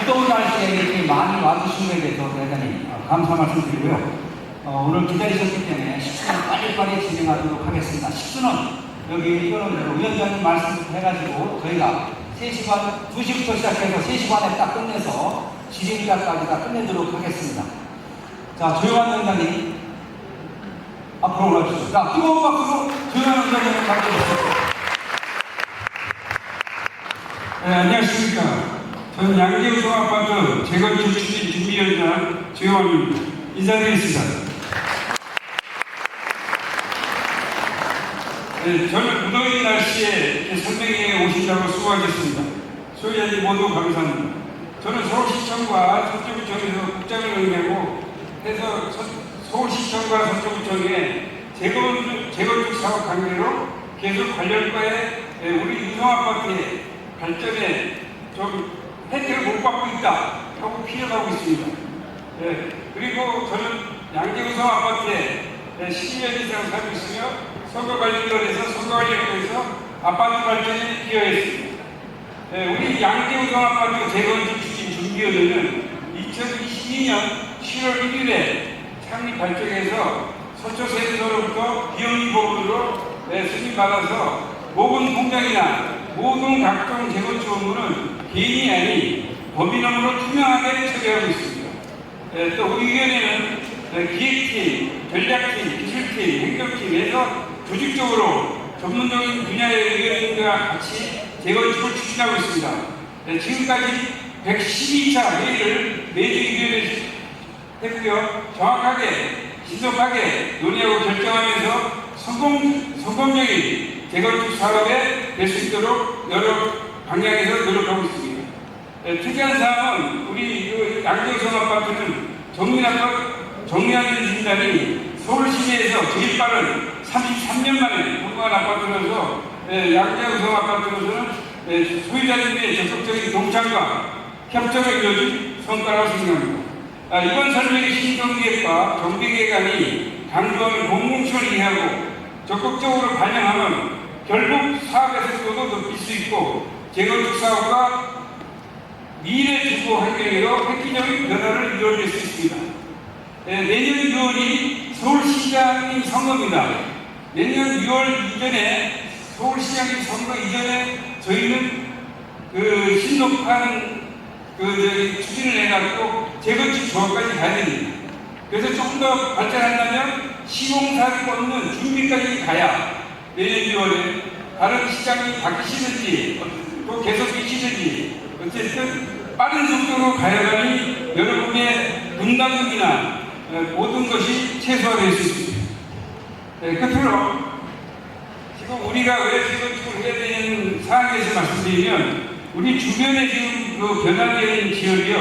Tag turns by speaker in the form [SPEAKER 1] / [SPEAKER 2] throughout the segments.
[SPEAKER 1] 무더운 날씨에 이렇게 많이 와주신 것에 대해서 대단히 감사 말씀드리고요. 오늘 기다리셨기 때문에 식수는 빨리빨리 진행하도록 하겠습니다. 식수는 여기 이거는 위원장님 말씀해가지고 저희가 3시 반, 2시부터 시작해서 3시 반에 딱 끝내서 지진까지 다 끝내도록 하겠습니다. 자, 조용한 위원장님 앞으로 올라주시죠. 자, 뜨거운 박수로 조용한 위원장님 가져주시죠.
[SPEAKER 2] 네, 안녕하십니까. 저는 양재우 종합아파트 재건축 추진 준비위원장 조용환입니다. 인사드리겠습니다. 네, 저는 무더운 날씨에 설명회에 오신다고 수고하겠습니다. 소위원님 모두 감사합니다. 저는 서울시청과 서초구청에서 국장을 의뢰하고 해서 서울시청과 서초구청에 재건축 사업 관계로 계속 관련과에 우리 유성아파트의 발전에 좀 혜택을 못 받고 있다 하고 피해가고 있습니다. 그리고 저는 양재구성 아파트에 12년 이상 살고 있으며 선거관리위원회에서 선거관리위원회에서 아파트 발전에 기여했습니다. 우리 양재구성 아파트 재건축 추진 준비위원회는 2022년 7월 1일에 창립 발족해서 서초세무서로부터 비용이 보험으로 승인받아서 모든 공장이나 모든 각종 재건축 업무는 개인이 아닌 법인업으로 투명하게 처리하고 있습니다. 또 우리 위원회는 기획팀, 전략팀, 기술팀, 행정팀에서 조직적으로 전문적인 분야의 위원님과 같이 재건축을 추진하고 있습니다. 지금까지 112차 회의를 매주 2회를 했고요. 정확하게, 신속하게 논의하고 결정하면서 성공적인 재건축 사업에 될 수 있도록 여러 방향에서 노력하고 있습니다. 특이한 사항은 우리 양재구성 아파트는 정리하는 진단이 서울시내에서 제일 빠른 33년 만에 통과한 아파트라서 양재구성 아파트로서는 소유자들의 적극적인 동참과 협조를 이뤄준 성과라고 생각합니다. 이번 설명의 신정기획과 정비계획안이 강조하는 공공시를 이해하고 적극적으로 반영하면 결국 사업의 속도도 높일 수 있고 재건축 사업과 미래 주거 환경으로 획기적인 변화를 이루어낼 수 있습니다. 내년 6월이 서울시장님 선거입니다. 내년 6월 이전에 서울시장님 선거 이전에 저희는 신속한 추진을 해갖고 재건축 조합까지 가야 됩니다. 그래서 조금 더 발전한다면 시공사를 꽂는 준비까지 가야 내년 6월에 다른 시장이 바뀌시든지 또 계속되시든지 어쨌든 빠른 속도로 가야만이 여러분의 분담금이나 모든 것이 최소화될 수 있습니다. 끝으로 지금 우리가 왜 재건축을 해야 되는 상황에 대해서 말씀드리면 우리 주변에 지금 변화되는 지역이요.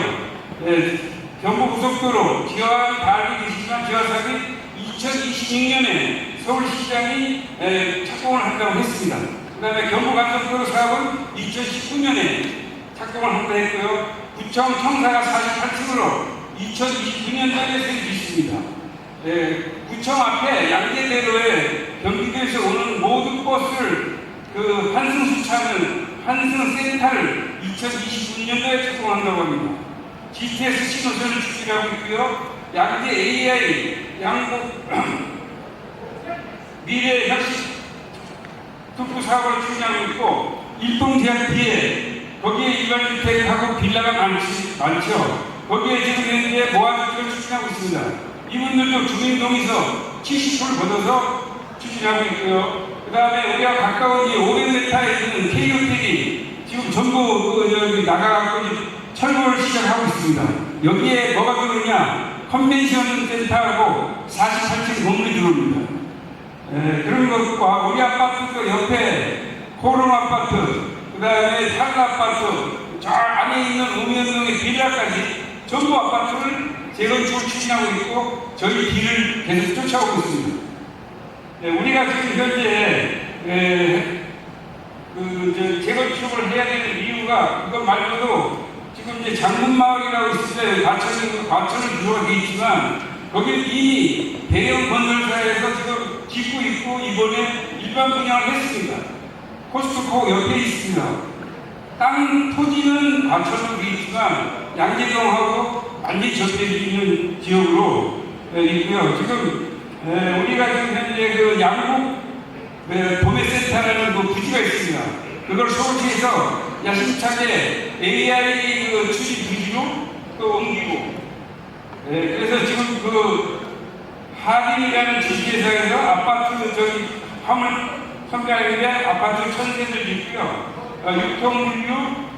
[SPEAKER 2] 경부고속도로 지하화는 다 알고 계시지만 지하사업이 2026년에 서울시장이 착공을 한다고 했습니다. 그 다음에 경부간선도로 사업은 2019년에 착공을 한다고 했고요. 구청 청사가 48층으로 2029년까지 세울 있습니다. 구청 앞에 양재대로에 경기도에서 오는 모든 버스를 환승수차는 환승센터를 2029년도에 착공한다고 합니다. GTS 신호선을 추진하고 있고요. 양재 AI 양국 미래혁신 특구 사업을 추진하고 있고 일동대학 뒤에 거기에 일반주택하고 빌라가 많죠. 거기에 지금 현재 보안주택을 추진하고 있습니다. 이분들도 주민동의서 70%를 받아서 추진하고 있고요. 그 다음에 우리가 가까운 500m에 있는 K호텔이 지금 전부 나가갖고 철거를 시작하고 있습니다. 여기에 뭐가 들어오냐? 컨벤션 센터하고 48층 건물이 들어옵니다. 그런 것과 우리 아파트도 옆에 코롱 아파트, 그 다음에 살라 아파트, 저 안에 있는 우면동의 빌라까지 전부 아파트를 재건축을 추진하고 있고 저희 뒤를 계속 쫓아오고 있습니다. 우리가 지금 현재 재건축을 해야 되는 이유가 그것 말고도 지금 이제 장문마을이라고 있을 때 과천을 들어가게 있지만 거기는 이미 대형 건설사에서 지금 짓고 있고 이번에 일반 분양을 했습니다. 코스트코 옆에 있습니다. 땅 토지는 과천으로 돼 있지만 양재동하고 완전히 접대되어 있는 지역으로 있고요. 지금 우리가 지금 현재 그 양국 도매센터라는 그 부지가 있습니다. 그걸 서울시에서 야심차게 AI 그 추진 부지로 또 옮기고, 그래서 지금 그 하린이라는 주식회사에서 아파트 저기 화물 선별하는데 아파트 1000세를 짓고요. 유통물류,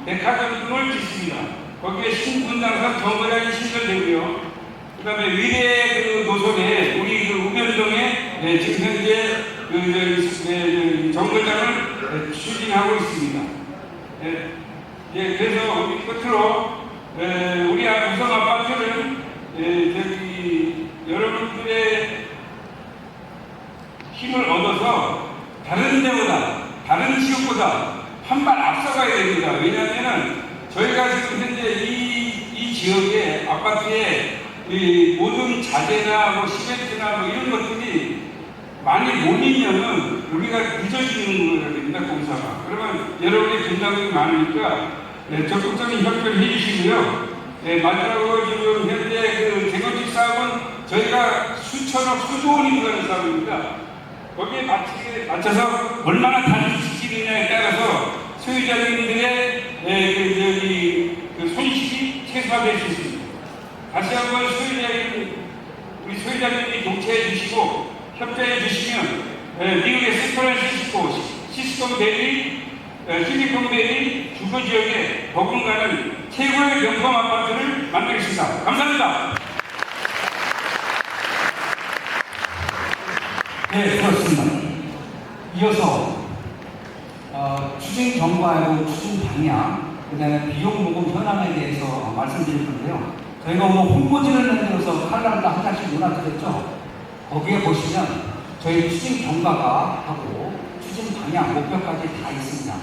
[SPEAKER 2] 백화점 등을 짓습니다. 거기에 신분당선 정거장이 신설되고요. 그 다음에 위례 그 노선에 우리 그 우변동에 지금 현재 그 정거장을 추진하고 있습니다. 그래서 우리 끝으로 우리 우성 아파트는 저기 여러분들의 힘을 얻어서 다른 데보다, 다른 지역보다 한 발 앞서가야 됩니다. 왜냐하면 저희가 지금 현재 이 지역의 아파트에 이 모든 자재나 뭐 시멘트나 뭐 이런 것들이 많이 몰리면은 우리가 늦어지는 거가 됩니다, 공사가. 그러면 여러분의 분담이 많으니까 적극적인 협조를 해주시고요. 마지막으로 지금 현재 그 재건축 사업은 저희가 수천억, 수조 원이 들어가는 사업입니다. 거기에 맞춰서 얼마나 단지 지키느냐에 따라서 소유자님들의 그 손실이 최소화될 수 있습니다. 다시 한번 우리 소유자님들이 동체해 주시고 협조해 주시면 미국의 샌프란시스코 시스콤밸리, 실리콘밸리 주거 지역에 버금가는 최고의 명품 아파트를 만들겠습니다. 감사합니다.
[SPEAKER 1] 네, 그렇습니다. 이어서 추진 경과하고 추진 방향, 그 다음에 비용 모금 현황에 대해서 말씀드릴 건데요. 저희가 오늘 홍보지를 만들어서 칼럼도 한 장씩 논하드렸죠. 거기에 보시면 저희 추진 경과가 하고 추진 방향, 목표까지 다 있습니다.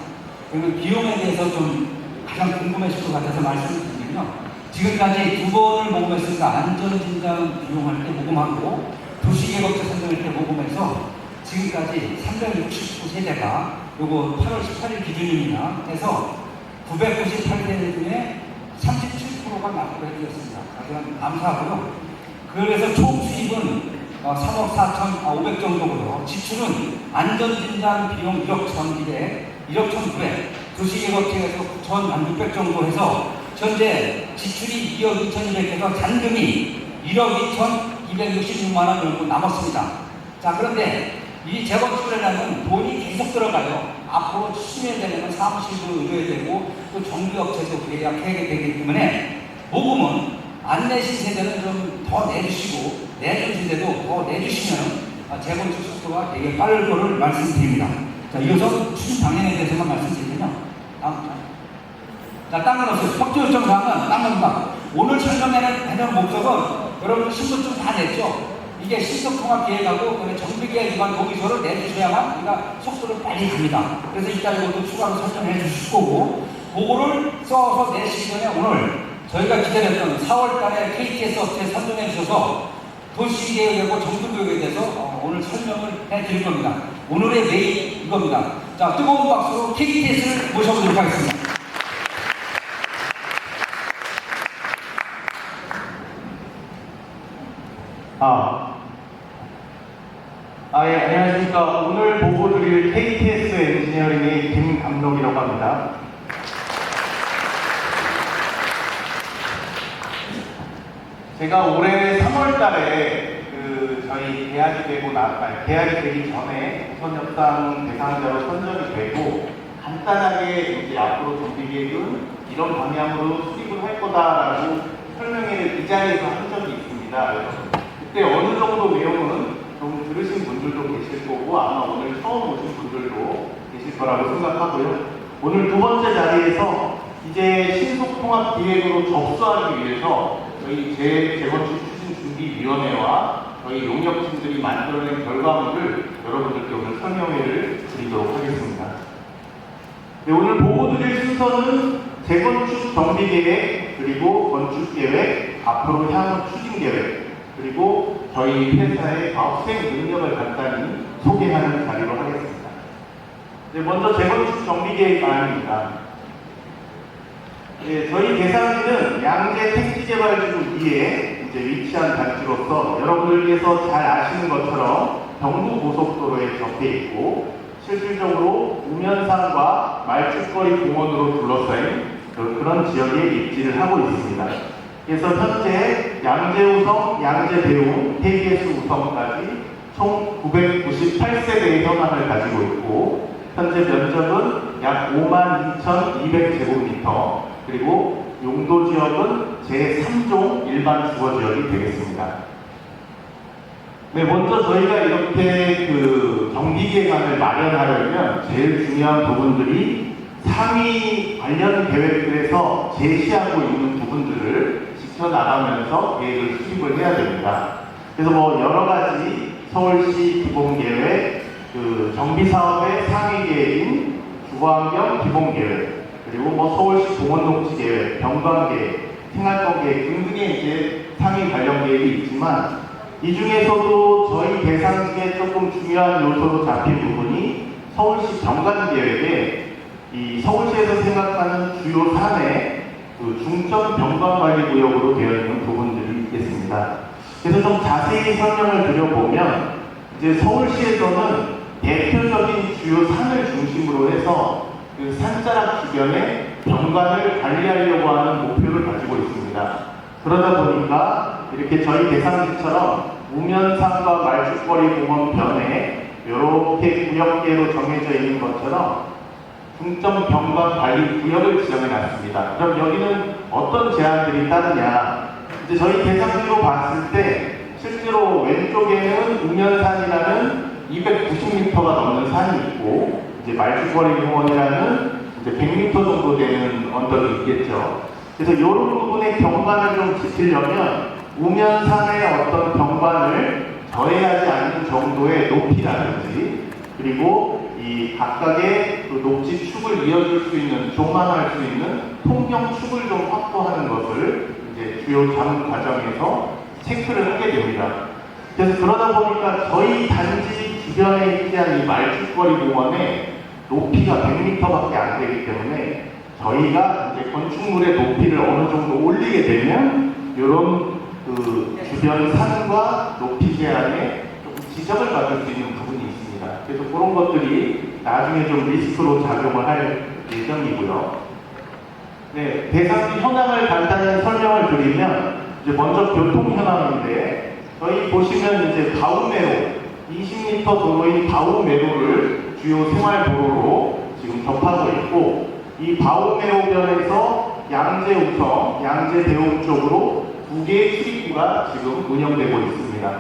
[SPEAKER 1] 그러면 비용에 대해서 좀 가장 궁금하실 것 같아서 말씀을 드리면요. 지금까지 2번을 모금했으니까 안전진단 비용할 때 모금하고 도시개발자 선정할 때 모금해서 지금까지 369세대가 요거 8월 18일 기준입니다. 해서 998세대 중에 37%가 납부를 해주셨습니다. 가장 감사하고요. 그래서 총 수입은 3억 4,500 정도고요. 지출은 안전진단 비용 1억 1,200, 1억 1,900, 도시개발청에서 9,600 정도 해서 현재 지출이 2억 2,200 해서 잔금이 1억 2,266만 원 정도 남았습니다. 자, 그런데 이 재건축을 하려면 돈이 계속 들어가요. 앞으로 70년 되면 사무실도 의뢰야 되고 또 정비업체도 계약해야 되기 때문에 모금은 안 내신 세대는 좀 더 내주시고 내준 세대도 더 내주시면 재건축 속도가 되게 빠를 거를 말씀드립니다. 자, 이어서 추진 방향에 대해서만 말씀드리면요. 자, 땅은 없어요. 협조 요청 사항은 땅입니다. 오늘 설명해는 목적은 여러분 신분증 다 냈죠? 이게 신속통합계획하고 정비계획 기반 동의서를 내주셔야만 우리가 속도를 빨리 갑니다. 그래서 이따 이것도 추가로 설명해 주실 거고, 그거를 써서 내시기 전에 오늘 저희가 기다렸던 4월 달에 KTS 업체 선정해 주셔서 도시계획하고 정비계획에 대해서 오늘 설명을 해 드릴 겁니다. 오늘의 메인 이겁니다. 자, 뜨거운 박수로 KTS를 모셔보도록 하겠습니다.
[SPEAKER 3] 예, 안녕하십니까. 오늘 보고 드릴 KTS 엔지니어링의 김감독이라고 합니다. 제가 올해 3월 달에 저희 계약이 되고 계약이 되기 전에 우선협상 대상자로 선정이 되고 간단하게 이제 앞으로 정비 계획은 이런 방향으로 수립을 할 거다라고 설명회를 이 자리에서 한 적이 있습니다. 그때 어느 정도 내용은 좀 들으신 분들도 계실 거고 아마 오늘 처음 오신 분들도 계실 거라고 생각하고요. 오늘 두 번째 자리에서 이제 신속통합기획으로 접수하기 위해서 저희 재건축 추진준비위원회와 저희 용역팀들이 만들어낸 결과물을 여러분들께 오늘 설명회를 드리도록 하겠습니다. 네, 오늘 보고 드릴 순서는 재건축 정비계획, 그리고 건축계획, 앞으로 향후 추진계획, 그리고 저희 회사의 사업수행 능력을 간단히 소개하는 자리로 하겠습니다. 네, 먼저 재건축 정비계획 안입니다. 예, 저희 대상지는 양재 택지개발지구 위에 이제 위치한 단지로서 여러분들께서 잘 아시는 것처럼 경부고속도로에 접해 있고 실질적으로 우면산과 말죽거리 공원으로 둘러싸인 그런 지역에 입지를 하고 있습니다. 그래서 현재 양재우성, 양재대웅, KBS 우성까지 총 998세대의 현황을 가지고 있고 현재 면적은 약 52,200제곱미터 그리고 용도 지역은 제3종 일반 주거 지역이 되겠습니다. 네, 먼저 저희가 이렇게 경비계획안을 마련하려면 제일 중요한 부분들이 상위 관련 계획들에서 제시하고 있는 부분들을 지켜나가면서 계획을 수립을 해야 됩니다. 그래서 뭐 여러 가지 서울시 기본계획, 정비사업의 상위 계획인 주거환경 기본계획, 그리고 뭐 서울시 공원녹지계획, 경관계획, 생활권계획 등등의 이제 상위 관련 계획이 있지만 이 중에서도 저희 대상지에 조금 중요한 요소로 잡힌 부분이 서울시 경관계획에 이 서울시에서 생각하는 주요 산의 중점 경관관리구역으로 되어 있는 부분들이 있겠습니다. 그래서 좀 자세히 설명을 드려보면 이제 서울시에서는 대표적인 주요 산을 중심으로 해서 그 산자락 주변에 경관을 관리하려고 하는 목표를 가지고 있습니다. 그러다 보니까 이렇게 저희 대상지처럼 우면산과 말죽거리 공원 변에 이렇게 구역계로 정해져 있는 것처럼 중점 경관 관리 구역을 지정해 놨습니다. 그럼 여기는 어떤 제한들이 따르냐? 이제 저희 대상지로 봤을 때 실제로 왼쪽에는 우면산이라는 290m가 넘는 산이 있고 이제 말죽거리 공원이라는 이제 100m 정도 되는 언덕이 있겠죠. 그래서 이런 부분의 경관을 좀 지키려면 우면산의 어떤 경관을 저해하지 않는 정도의 높이라든지 그리고 이 각각의 그 녹지 축을 이어줄 수 있는 조망할 수 있는 통경축을 좀 확보하는 것을 이제 주요 자문 과정에서 체크를 하게 됩니다. 그래서 그러다 보니까 저희 단지 주변에 위치한 이 말죽거리 공원의 높이가 100m밖에 안 되기 때문에 저희가 이제 건축물의 높이를 어느 정도 올리게 되면 이런 그 주변 산과 높이 제한에 조금 지적을 받을 수 있는 부분이 있습니다. 그래서 그런 것들이 나중에 좀 리스크로 작용을 할 예정이고요. 네, 대상지 현황을 간단히 설명을 드리면 이제 먼저 교통 현황인데 저희 보시면 이제 바우메로 20m 도로인 바우메로를 주요 생활도로로 지금 접하고 있고 이 바우메로변에서 양재우성, 양재대웅 쪽으로 두 개의 출입구가 지금 운영되고 있습니다.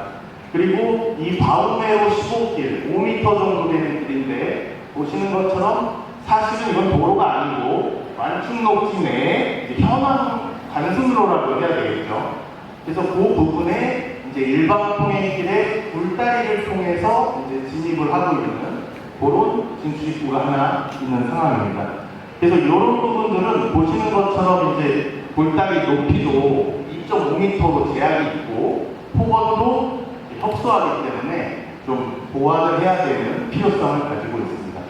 [SPEAKER 3] 그리고 이 바우메로 15길, 5m 정도 되는 길인데 보시는 것처럼 사실은 이건 도로가 아니고 완충녹지 내에 현황 단순로라고 해야 되겠죠. 그래서 그 부분에 이제 일방통행길의 굴다리를 통해서 이제 진입을 하고 있는 그런 진출입구가 하나 있는 상황입니다. 그래서 이런 부분들은 보시는 것처럼 이제 굴다리 높이도 2.5m로 제약이 있고 폭언도 협소하기 때문에 좀 보완을 해야 되는 필요성을 가지고 있습니다.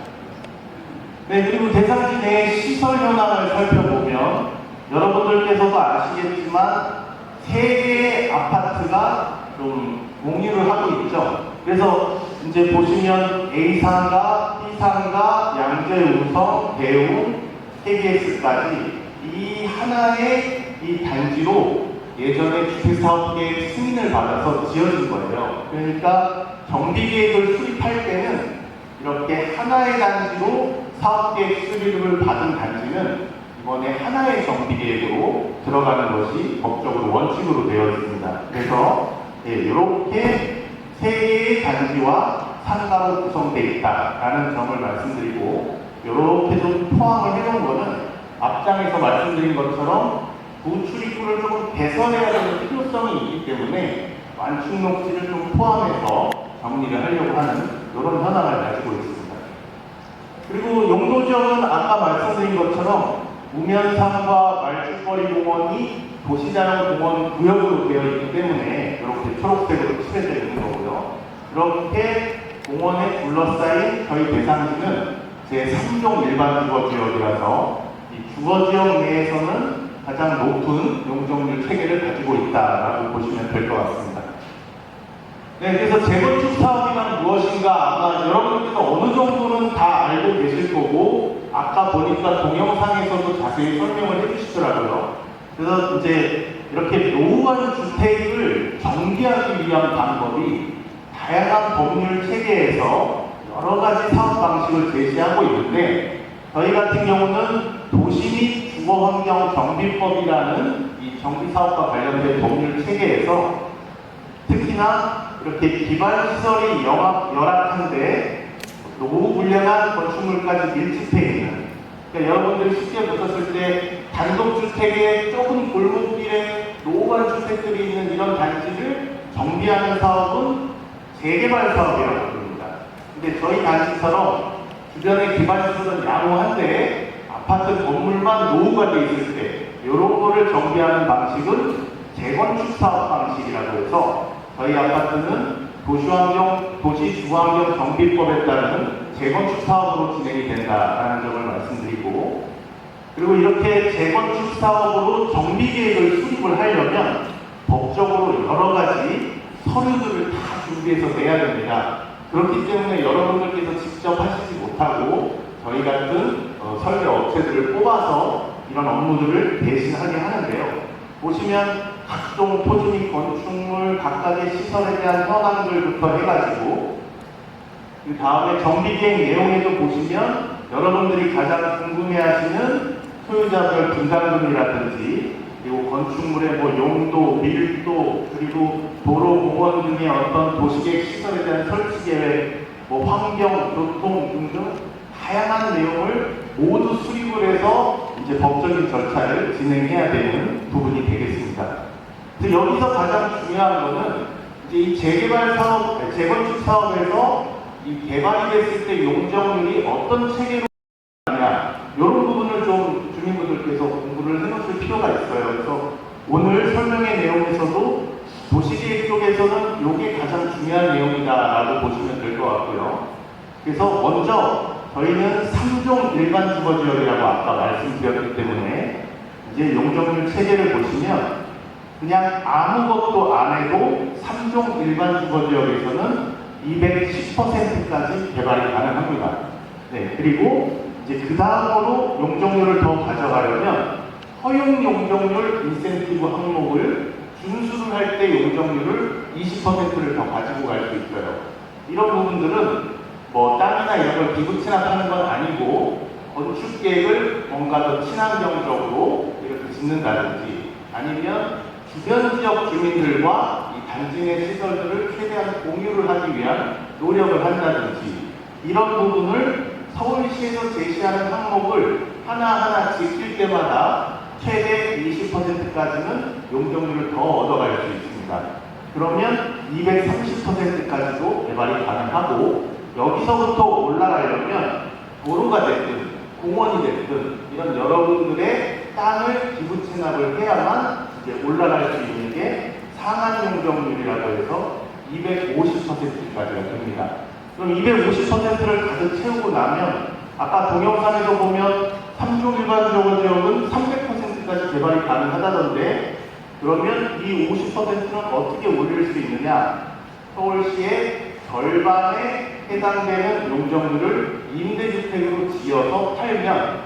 [SPEAKER 3] 네, 그리고 대상지 내 시설 현황을 살펴보면 여러분들께서도 아시겠지만 3개의 아파트가 좀 공유를 하고 있죠. 그래서 이제 보시면 A상가, B상가, 양재우성, 대웅, KBS까지 이 하나의 이 단지로 예전에 주택사업계획 승인을 받아서 지어진 거예요. 그러니까 정비계획을 수립할 때는 이렇게 하나의 단지로 사업계획 수립을 받은 단지는 이번에 하나의 정비계획으로 들어가는 것이 법적으로 원칙으로 되어 있습니다. 그래서 이렇게 3개의 단지와 상가로 구성되어 있다라는 점을 말씀드리고 이렇게 좀 포함을 해놓은 것은 앞장에서 말씀드린 것처럼 그 출입구를 조금 개선해야 되는 필요성이 있기 때문에 완충녹지를 좀 포함해서 정리를 하려고 하는 이런 현황을 가지고 있습니다. 그리고 용도 지역은 아까 말씀드린 것처럼 우면산과 말죽거리 공원이 도시자연공원 구역으로 되어 있기 때문에 이렇게 초록색으로 칠해져 있는 거고요. 이렇게 공원에 둘러싸인 저희 대상지는 제3종 일반 주거 지역이라서 이 주거지역 내에서는 가장 높은 용적률 체계를 가지고 있다라고 보시면 될 것 같습니다. 네, 그래서 재건축 사업이란 무엇인가 아마 여러분들께서 어느 정도는 다 알고 계실 거고 아까 보니까 동영상에서도 자세히 설명을 해주시더라고요. 그래서 이제 이렇게 노후한 주택을 정비하기 위한 방법이 다양한 법률 체계에서 여러 가지 사업 방식을 제시하고 있는데 저희 같은 경우는 도시 및 주거환경정비법이라는 이 정비사업과 관련된 법률 체계에서 특히나 이렇게 기반시설이 열악한데 노후 불량한 건축물까지 밀집해 있는, 그러니까 여러분들이 쉽게 보셨을 때 단독주택의 좁은 골목길에 노후한 주택들이 있는 이런 단지를 정비하는 사업은 재개발 사업이라고 부릅니다. 근데 저희 단지처럼 주변의 기반시설은 양호한데 아파트 건물만 노후가 돼 있을 때 이런 거를 정비하는 방식은 재건축 사업 방식이라고 해서 저희 아파트는 도시주거환경 정비법에 따르는 재건축 사업으로 진행이 된다라는 점을 말씀드리고, 그리고 이렇게 재건축 사업으로 정비 계획을 수립을 하려면 법적으로 여러 가지 서류들을 다 준비해서 내야 됩니다. 그렇기 때문에 여러분들께서 직접 하시지 못하고 저희 같은 설계 업체들을 뽑아서 이런 업무들을 대신하게 하는데요. 보시면 각종 토지 및 건축물 각각의 시설에 대한 현황들부터 해가지고 그 다음에 정비계획 내용에도 보시면 여러분들이 가장 궁금해하시는 소유자별 분담금이라든지 그리고 건축물의 용도, 밀도, 그리고 도로, 공원 등의 어떤 도시계획 시설에 대한 설치계획, 환경, 교통 등등 다양한 내용을 모두 수립을 해서 이제 법적인 절차를 진행해야 되는 부분이 되겠습니다. 그래서 여기서 가장 중요한 것은 이제 이 재개발 사업, 재건축 사업에서 이 개발이 됐을 때 용적률이 어떤 체계로 하냐, 이런 부분을 좀 주민분들께서 공부를 해놓을 필요가 있어요. 그래서 오늘 설명의 내용에서도 도시계획 쪽에서는 이게 가장 중요한 내용이다라고 보시면 될 것 같고요. 그래서 먼저 저희는 3종 일반 주거지역이라고 아까 말씀드렸기 때문에 이제 용적률 체계를 보시면 그냥 아무것도 안 해도 3종 일반 주거지역에서는 210%까지 개발이 가능합니다. 네, 그리고 이제 그 다음으로 용적률을 더 가져가려면 허용 용적률 인센티브 항목을 준수를 할 때 용적률을 20%를 더 가지고 갈 수 있어요. 이런 부분들은 땅이나 이런 걸 기부 취납하는 건 아니고 건축 계획을 뭔가 더 친환경적으로 이렇게 짓는다든지 아니면 주변 지역 주민들과 이 단지 내 시설들을 최대한 공유를 하기 위한 노력을 한다든지 이런 부분을 서울시에서 제시하는 항목을 하나하나 지킬 때마다 최대 20%까지는 용적률을 더 얻어갈 수 있습니다. 그러면 230%까지도 개발이 가능하고 여기서부터 올라가려면 도로가 됐든 공원이 됐든 이런 여러분들의 땅을 기부 취납을 해야만 이제 올라갈 수 있는 게 상한 용적률이라고 해서 250%까지가 됩니다. 그럼 250%를 가득 채우고 나면 아까 동영상에서 보면 3종 일반 주거지역은 300%까지 개발이 가능하다던데 그러면 이 50%는 어떻게 올릴 수 있느냐? 서울시의 절반에 해당되는 용적률을 임대주택으로 지어서 팔면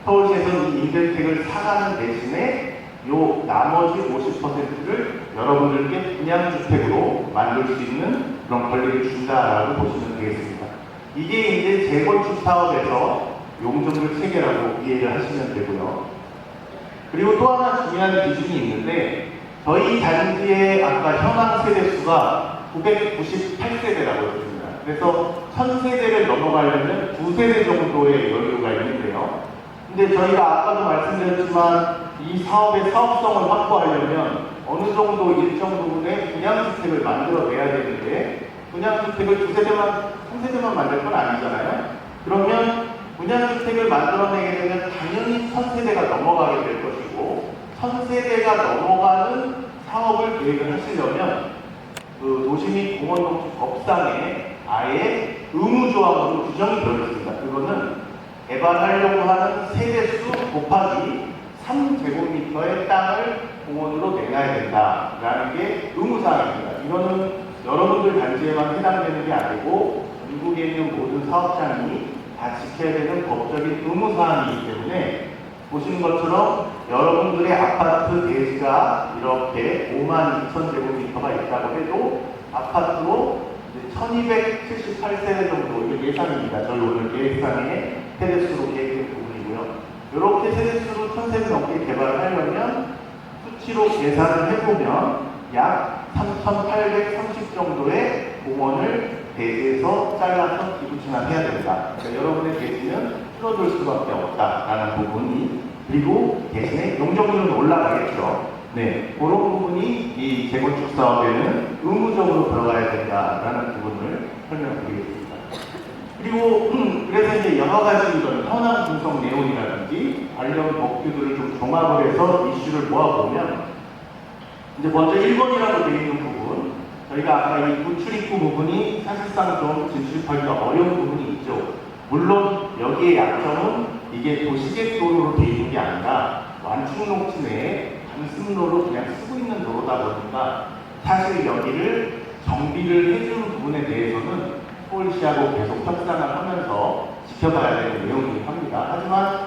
[SPEAKER 3] 서울시에서는 이 임대주택을 사가는 대신에 요 나머지 50%를 여러분들께 분양주택으로 만들 수 있는 그런 권리를 준다라고 보시면 되겠습니다. 이게 이제 재건축 사업에서 용적률 체계라고 이해를 하시면 되고요. 그리고 또 하나 중요한 기준이 있는데 저희 단지의 아까 현황 세대수가 998세대라고 했습니다. 그래서 1000세대를 넘어가려면 2세대 정도의 여유가 있는데요. 근데 저희가 아까도 말씀드렸지만 이 사업의 사업성을 확보하려면 어느 정도 일정 부분의 분양주택을 만들어내야 되는데 분양주택을 2세대만, 3세대만 만들 건 아니잖아요. 그러면 분양주택을 만들어내게 되면 당연히 1000세대가 넘어가게 될 것이고 1000세대가 넘어가는 사업을 계획을 하시려면 그 도시 및 공원농축법상에 아예 의무조항으로 규정이 되어 있습니다. 그거는 개발하려고 하는 세대수 곱하기 3제곱미터의 땅을 공원으로 내놔야 된다라는 게 의무사항입니다. 이거는 여러분들 단지에만 해당되는 게 아니고 미국에 있는 모든 사업장이 다 지켜야 되는 법적인 의무사항이기 때문에 보시는 것처럼 여러분들의 아파트 대지가 이렇게 52,000제곱미터가 있다고 해도 아파트로 1278세대 정도, 이게 예상입니다. 저희 오늘 계획상에 세대수로 계획된 부분이고요. 이렇게 세대수로 1000세대 넘게 개발을 하려면 수치로 계산을 해보면 약 3,830 정도의 공원을 대지에서 잘라서 기부진화해야 된다. 그러니까 여러분의 대지는 줄어들 수밖에 없다라는 부분이, 그리고 대신에 용적률은 올라가겠죠. 네, 그런 부분이 이 재건축 사업에는 의무적으로 들어가야 된다라는 부분을 설명드리겠습니다. 그리고 그래서 이제 여러 가지 이런 현황 분석 내용이라든지 관련 법규들을 좀 종합을 해서 이슈를 모아보면, 이제 먼저 1번이라고 되어 있는 부분, 저희가 아까 이 구출입구 부분이 사실상 좀 진출하기가 어려운 부분이 있죠. 물론 여기에 약점은 이게 도시계 도로로 되어 있는 게 아니라 완충농지 내에 단순로로 그냥 쓰고 있는 도로다 보니까 사실 여기를 정비를 해주는 부분에 대해서는 서울시하고 계속 협상을 하면서 지켜봐야 되는 내용이긴 합니다. 하지만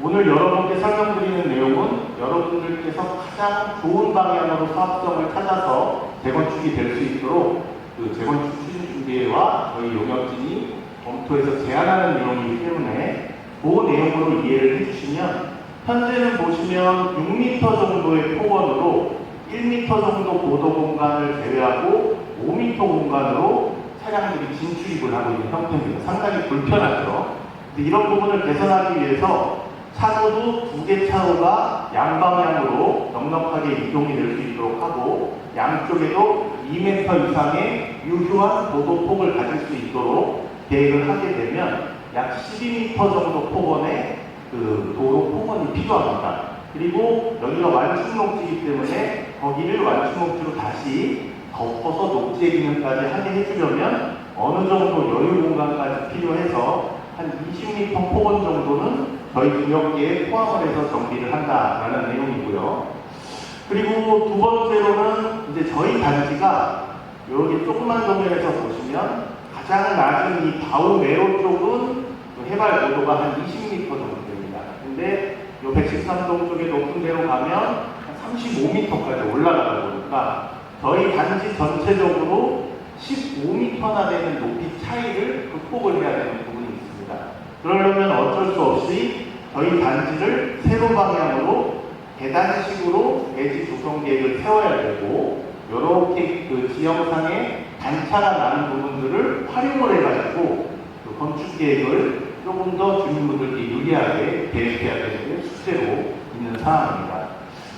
[SPEAKER 3] 오늘 여러분께 설명드리는 내용은 여러분들께서 가장 좋은 방향으로 사업성을 찾아서 재건축이 될 수 있도록 그 재건축 추진준비회와 저희 용역진이 검토해서 제안하는 내용이기 때문에 그 내용으로 이해를 해주시면, 현재는 보시면 6m 정도의 폭원으로 1m 정도 고도 공간을 제외하고 5m 공간으로 차량들이 진출입을 하고 있는 형태입니다. 상당히 불편하죠. 이런 부분을 개선하기 위해서 차도도 2개 차로가 양방향으로 넉넉하게 이동이 될 수 있도록 하고, 양쪽에도 2m 이상의 유효한 고도폭을 가질 수 있도록 계획을 하게 되면 약 12m 정도 폭원의 그 도로 폭원이 필요합니다. 그리고 여기가 완충녹지이기 때문에 거기를 완충녹지로 다시 덮어서 녹지의 기능까지 하게 해주려면 어느 정도 여유 공간까지 필요해서 한 20m 폭원 정도는 저희 구역계에 포함을 해서 정비를 한다라는 내용이고요. 그리고 두 번째로는 이제 저희 단지가 여기 조그만 도면에서 보시면 가장 낮은 이 바우메로 쪽은 해발 고도가 한 20m 정도 됩니다. 근데 이 113동 쪽에 높은 데로 가면 한 35m까지 올라가다 보니까 저희 단지 전체적으로 15m나 되는 높이 차이를 극복을 해야 되는 부분이 있습니다. 그러려면 어쩔 수 없이 저희 단지를 세로 방향으로 계단식으로 대지 조성 계획을 세워야 되고, 이렇게 그 지형상에 단차가 나는 부분들을 활용을 해가지고 그 건축 계획을 조금 더 주민분들께 유리하게 계획해야 되는 게 숙제로 있는 사항입니다.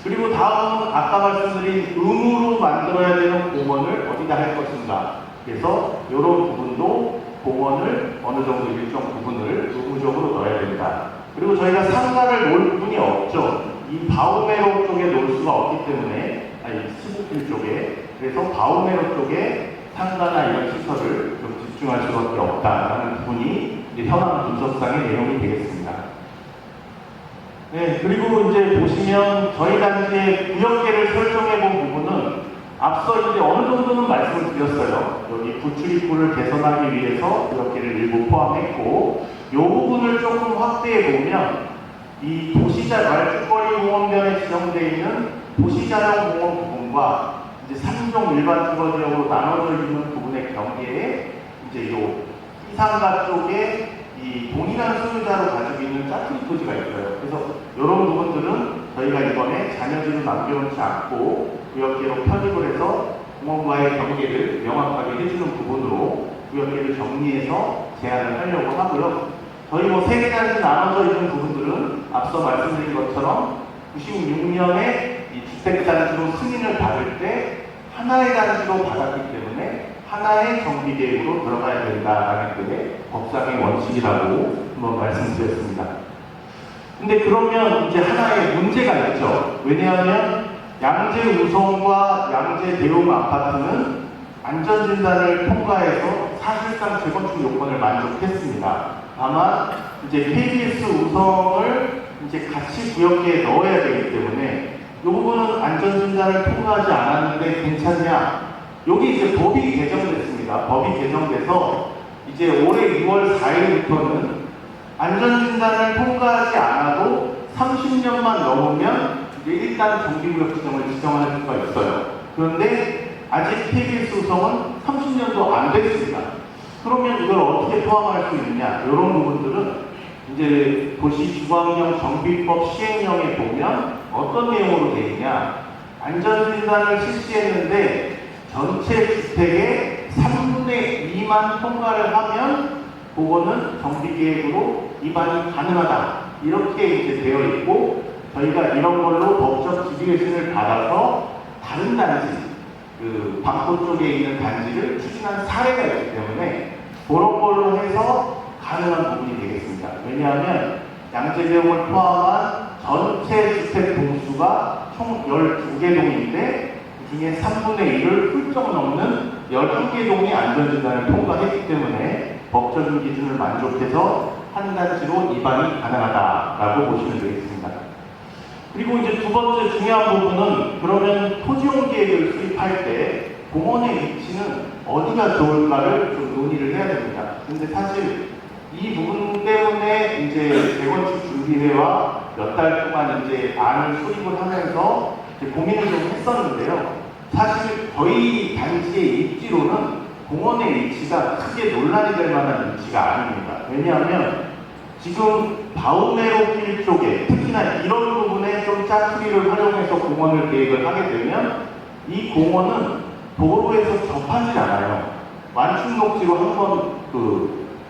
[SPEAKER 3] 그리고 다음은 아까 말씀드린 의무로 만들어야 되는 공원을 어디다 할 것인가. 그래서 이런 부분도 공원을 어느 정도 일정 부분을 의무적으로 넣어야 된다. 그리고 저희가 상가를 놓을 부분이 없죠. 이 바우메로 쪽에 놓을 수가 없기 때문에, 아니 스부필 쪽에, 그래서 바우메로 쪽에 상가나 이런 시설을 좀 집중할 수밖에 없다라는 부분이 이제 현황 분석상의 내용이 되겠습니다. 네, 그리고 이제 보시면 저희 단지의 구역계를 설정해 본 부분은 앞서 이제 어느 정도는 말씀을 드렸어요. 여기 구출입구를 개선하기 위해서 구역계를 일부 포함했고, 이 부분을 조금 확대해 보면 이 도시자 말죽거리 공원변에 지정되어 있는 도시자령 공원 부분과 이제 3종 일반 주거지역으로 나눠져 있는 부분의 경계에 이제 요 이상가 쪽에 이 동일한 소유자로 가지고 있는 짜투리 토지가 있어요. 그래서 이런 부분들은 저희가 이번에 잔여지를 남겨놓지 않고 구역계로 편입을 해서 공원과의 경계를 명확하게 해주는 부분으로 구역계를 정리해서 제안을 하려고 하고요. 저희 뭐 세 개 단지 나눠져 있는 부분들은 앞서 말씀드린 것처럼 96년에 이 주택단지로 승인을 받을 때 하나의 단지로 받았기 때문에 하나의 정비 계획으로 들어가야 된다라는 게 법상의 원칙이라고 한번 말씀드렸습니다. 근데 그러면 이제 하나의 문제가 있죠. 왜냐하면 양재 우성과 양재 대용 아파트는 안전진단을 통과해서 사실상 재건축 요건을 만족했습니다. 다만 이제 KBS 우성을 이제 같이 구역계에 넣어야 되기 때문에 이 부분은 안전진단을 통과하지 않았는데 괜찮냐? 여기 이제 법이 개정됐습니다. 법이 개정돼서 이제 올해 2월 4일부터는 안전진단을 통과하지 않아도 30년만 넘으면 이제 일단 정비구역 지정을 지정할 수가 있어요. 그런데 아직 KBS 우성은 30년도 안 됐습니다. 그러면 이걸 어떻게 포함할 수 있느냐? 이런 부분들은 이제 도시주거환경 정비법 시행령에 보면 어떤 내용으로 되어 있냐? 안전진단을 실시했는데 전체 주택의 3분의 2만 통과를 하면 그거는 정비계획으로 위반이 가능하다. 이렇게 이제 되어 있고 저희가 이런 걸로 법적 지지회신을 받아서 다른 단지, 그 반포 쪽에 있는 단지를 추진한 사례가 있기 때문에 그런 걸로 해서 가능한 부분이 되겠습니다. 왜냐하면 양재대용을 포함한 전체 주택 동수가 총 12개 동인데 그 중에 3분의 1을 훌쩍 넘는 11개 동이 안전진단을 통과했기 때문에 법적인 기준을 만족해서 한 단지로 위반이 가능하다라고 보시면 되겠습니다. 그리고 이제 두 번째 중요한 부분은 그러면 토지용 계획을 수립할 때 공원의 위치는 어디가 좋을까를 좀 논의를 해야 됩니다. 근데 사실 이 부분 때문에 이제 재건축 준비회와 몇 달 동안 이제 안을 수립을 하면서 이제 고민을 좀 했었는데요. 사실 저희 단지의 입지로는 공원의 위치가 크게 논란이 될 만한 위치가 아닙니다. 왜냐하면 지금 바우메로길 쪽에 특히나 이런 부분에 좀 짜투리를 활용해서 공원을 계획을 하게 되면 이 공원은 도로에서 접하지 않아요. 완충녹지로 한번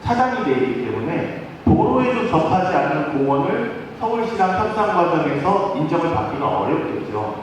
[SPEAKER 3] 차단이 되어 있기 때문에 도로에도 접하지 않는 공원을 서울시랑 협상 과정에서 인정을 받기가 어렵겠죠.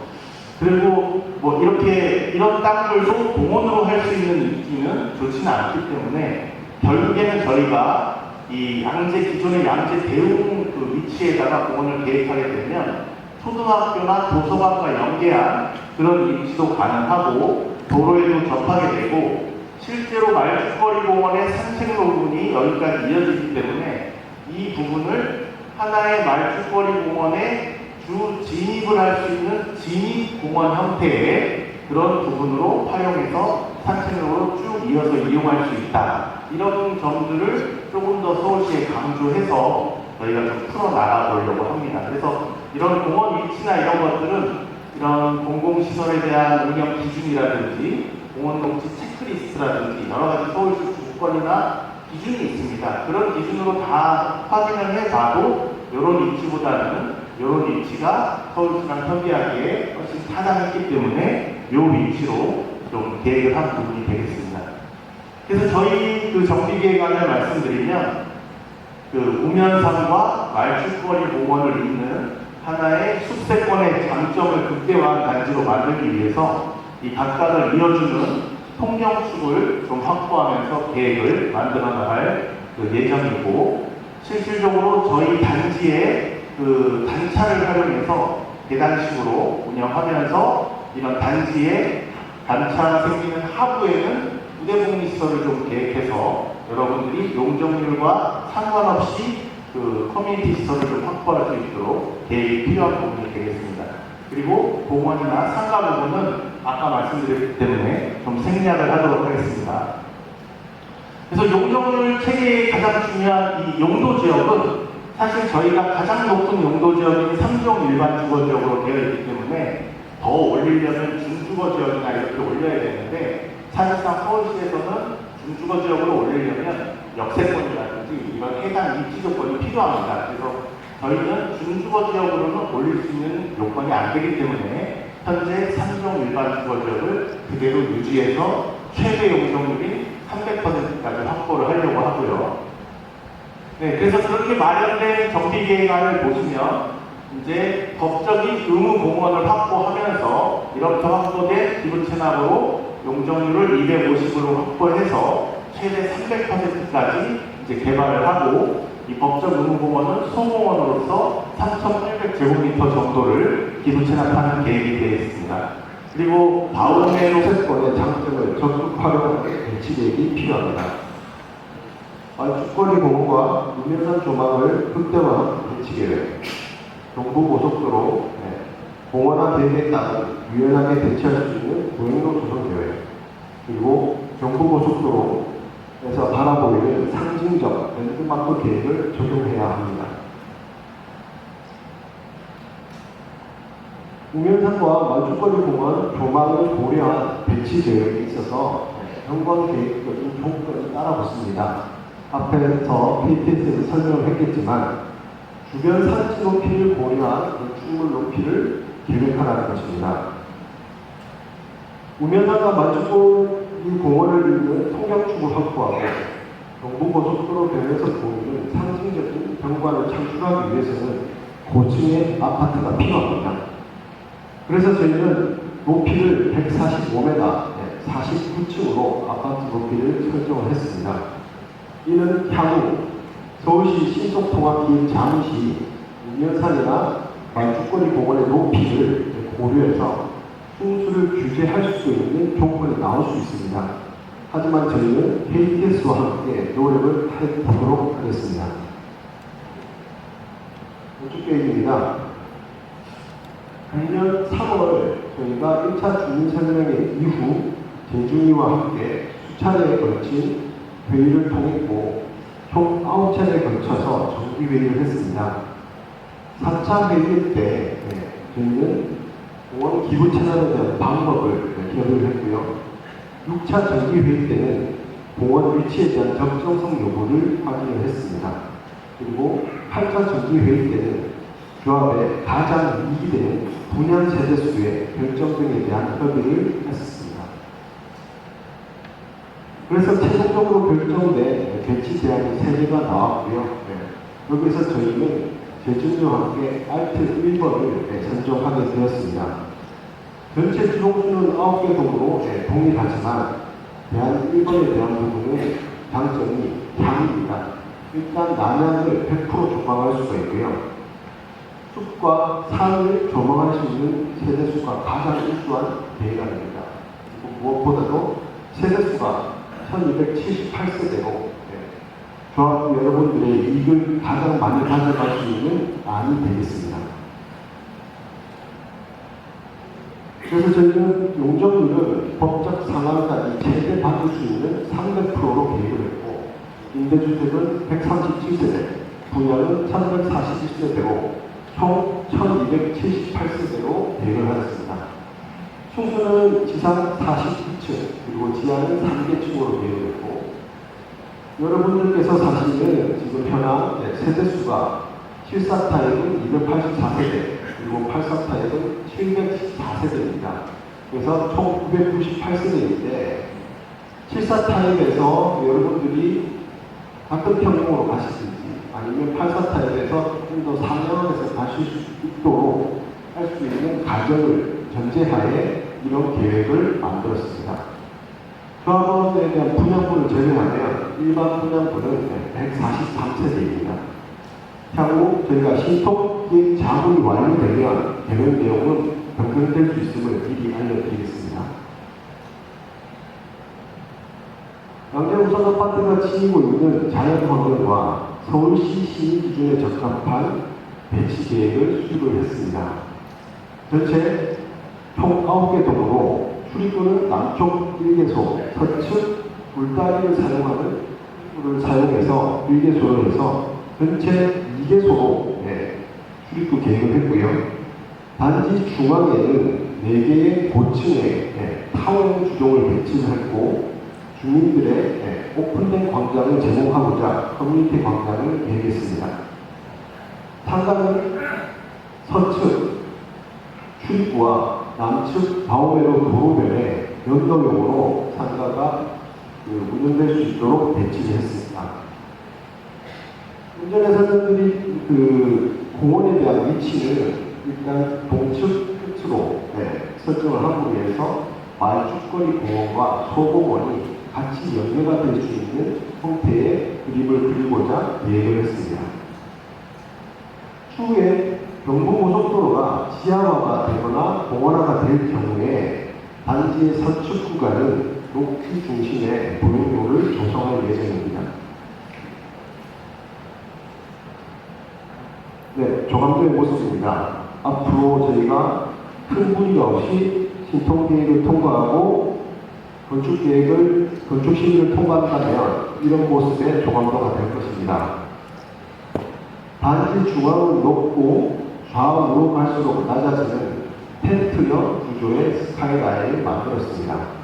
[SPEAKER 3] 그리고 뭐 이런 땅들도 공원으로 할 수 있는 입지는 좋지는 않기 때문에 결국에는 저희가 이 기존의 양재 대웅 그 위치에다가 공원을 계획하게 되면 초등학교나 도서관과 연계한 그런 입지도 가능하고 도로에도 접하게 되고 실제로 말죽거리 공원의 산책로군이 여기까지 이어지기 때문에 이 부분을 하나의 말죽거리 공원에 주 진입을 할 수 있는 진입공원 형태의 그런 부분으로 활용해서 산책로로 쭉 이어서 이용할 수 있다. 이런 점들을 조금 더 서울시에 강조해서 저희가 좀 풀어나가 보려고 합니다. 그래서 이런 공원 위치나 이런 것들은 이런 공공시설에 대한 운영 기준이라든지 공원 녹지 체크리스트라든지 여러 가지 서울시 주권이나 기준이 있습니다. 그런 기준으로 다 확인을 해봐도 이런 위치보다는 이런 위치가 서울시랑 협의하기에 훨씬 타당했기 때문에 이 위치로 좀 계획을 한 부분이 되겠습니다. 그래서 저희 그 정비계획안을 말씀드리면 그 우면산과 말죽거리 공원을 잇는 하나의 숲세권의 장점을 극대화한 단지로 만들기 위해서 이 각각을 이어주는 통경축을 좀 확보하면서 계획을 만들어 나갈 그 예정이고 실질적으로 저희 단지에 그 단차를 활용해서 계단식으로 운영하면서 이런 단지에 단차 생기는 하부에는 부대복리시설을 좀 계획해서 여러분들이 용적률과 상관없이 그 커뮤니티 시설을 좀 확보할 수 있도록 계획이 필요한 부분이 되겠습니다. 그리고 공원이나 상가 부분은 아까 말씀드렸기 때문에 좀 생략을 하도록 하겠습니다. 그래서 용적률 체계의 가장 중요한 이 용도 지역은 사실 저희가 가장 높은 용도 지역인 3종 일반 주거 지역으로 되어 있기 때문에 더 올리려면 중주거 지역이나 이렇게 올려야 되는데 사실상 서울시에서는 중주거 지역으로 올리려면 역세권이라든지 이런 해당 입지 조건이 필요합니다. 그래서 저희는 중주거 지역으로는 올릴 수 있는 요건이 안 되기 때문에 현재 3종 일반 주거 지역을 그대로 유지해서 최대 용적률인 300%까지 확보를 하려고 하고요. 네, 그래서 그렇게 마련된 정비계획안을 보시면 이제 법적인 의무 공원을 확보하면서 이렇게 확보된 기부 체납으로 용적률을 250으로 확보해서 최대 300%까지 이제 개발을 하고 이 법적 의무 공원은 소공원으로서 3,800제곱미터 정도를 기부 체납하는 계획이 되어 있습니다. 그리고 바우메로
[SPEAKER 4] 세권의 장점을 적극 활용하는 대치 계획이 필요합니다. 말죽거리 공원과 우면산 조망을 극대화한 배치 계획, 경부고속도로 공원화 계획에 따른 유연하게 대체할 수 있는 도행로 조성 계획, 그리고 경부고속도로에서 바라보이는 상징적 랜드마크 계획을 적용해야 합니다. 우면산과 말죽거리 공원 조망을 고려한 배치 계획에 있어서 현관 계획적인 조건이 따라붙습니다. 앞에서 KTS에서 설명을 했겠지만 주변 산지 높이를 고려한 건축물 높이를 계획하라는 것입니다. 우면산과 말죽거리 공원을 잇는 통경축을 확보하고 경부고속도로 변에서 보이는 상징적인 경관을 창출하기 위해서는 고층의 아파트가 필요합니다. 그래서 저희는 높이를 145m, 49층으로 아파트 높이를 설정을 했습니다. 이는 향후 서울시 신속통합기획 잠시 우면산이나 말죽거리 공원의 높이를 고려해서 흉수를 규제할 수 있는 조건이 나올 수 있습니다. 하지만 저희는 KTS와 함께 노력을 해보도록 하겠습니다. 건축 계획입니다. 작년 3월 저희가 1차 주민설명회 이후 대중위와 함께 수차례에 걸친 회의를 통했고 총 9차례에 걸쳐서 정기회의를 했습니다. 4차 회의 때 저희는 공원 기부 차단에 대한 방법을 협의를 했고요. 6차 정기회의 때는 공원 위치에 대한 적정성 여부를 확인을 했습니다. 그리고 8차 정기회의 때는 조합에 가장 이익이 되는 분양 세대수의 결정 등에 대한 협의를 했습니다. 그래서 최종적으로 결정된 배치 대안이 3개가 나왔고요. 여기서 저희는 재준과 함께 알트 1번을 선정하게 되었습니다. 전체 주동수는 9개 동으로 동일하지만 대안 1번에 대한 부분은 장점이 향입니다. 일단 남양을 100% 조망할 수가 있고요. 숲과 산을 조망할 수 있는 세대수가 가장 우수한 대안입니다. 무엇보다도 세대수가 1278세대로 조합 여러분들의 이익을 가장 많이 가져갈 수 있는 안이 되겠습니다. 그래서 저희는 용적률을 법적 상한까지 최대 받을 수 있는 300%로 계획을 했고, 임대주택은 137세대, 분양은 1141세대로 총 1278세대로 계획을 하였습니다. 층수는 지상 49층, 그리고 지하는 3개층으로 계획을 했고, 여러분들께서 사시는 지금 현황 세대수가 74타입은 284세대, 그리고 84타입은 714세대입니다. 그래서 총 998세대인데, 74타입에서 여러분들이 가끔 평형으로 가시든지, 아니면 84타입에서 좀 더 상향해서 가실 수 있도록 할 수 있는 가정을 전제하에 이런 계획을 만들었습니다. 조합원에 대한 분양분을 적용하면 일반 분양분은 143세대입니다. 향후 저희가 신속기획 자문이 완료되면 개별 내용은 변경될 수 있음을 미리 알려드리겠습니다. 양재우선 아파트가 지니고 있는 자연환경과 서울시 시민 기준에 적합한 배치 계획을 수립을 했습니다. 전체 총 9개 동으로 출입구는 남쪽 1개소, 서측 물다리를 사용해서 1개소를 해서 전체 2개소로 출입구 계획을 했고요. 단지 중앙에는 4개의 고층의 타워 주종을 배치를 했고, 주민들의 오픈된 광장을 제공하고자 커뮤니티 광장을 계획했습니다. 상가는 서측 출입구와 남측 바오메로 도로변에 연동형으로 상가가 운영될 수 있도록 배치를 했습니다. 운전의 사람들이 공원에 대한 위치는 일단 동측 끝으로 설정을 하기 위해서 말죽거리 공원과 소공원이 같이 연계가 될 수 있는 형태의 그림을 그리고자 계획을 했습니다. 추후에 경부고속도로가 지하화가 되거나 공원화가 될 경우에 단지의 서측 구간은 녹지 중심의 도로를 조성할 예정입니다. 조감도의 모습입니다. 앞으로 저희가 큰 무리가 없이 신통계획을 통과하고 건축시기를 통과한다면 이런 모습의 조감도가 될 것입니다. 단지 중앙은 높고 좌우로 갈수록 낮아지는 텐트형 구조의 스카이라인을 만들었습니다.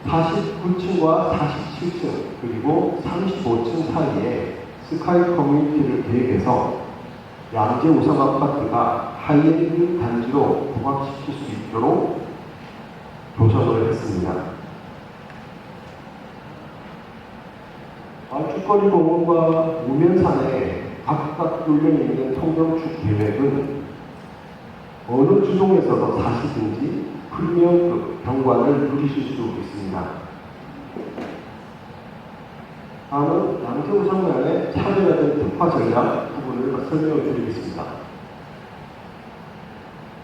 [SPEAKER 4] 49층과 47층 그리고 35층 사이에 스카이 커뮤니티를 계획해서 양재 우성 아파트가 하이엔드 단지로 부각시킬 수 있도록 조성을 했습니다. 말죽거리 공원과 우면산에 각각 뚫려 있는 통경축 계획은 어느 주종에서도 사시든지 프리미엄급 경관을 누리실 수 있습니다. 다음은 양재 우성면의 차별화된 특화 전략 부분을 설명을 드리겠습니다.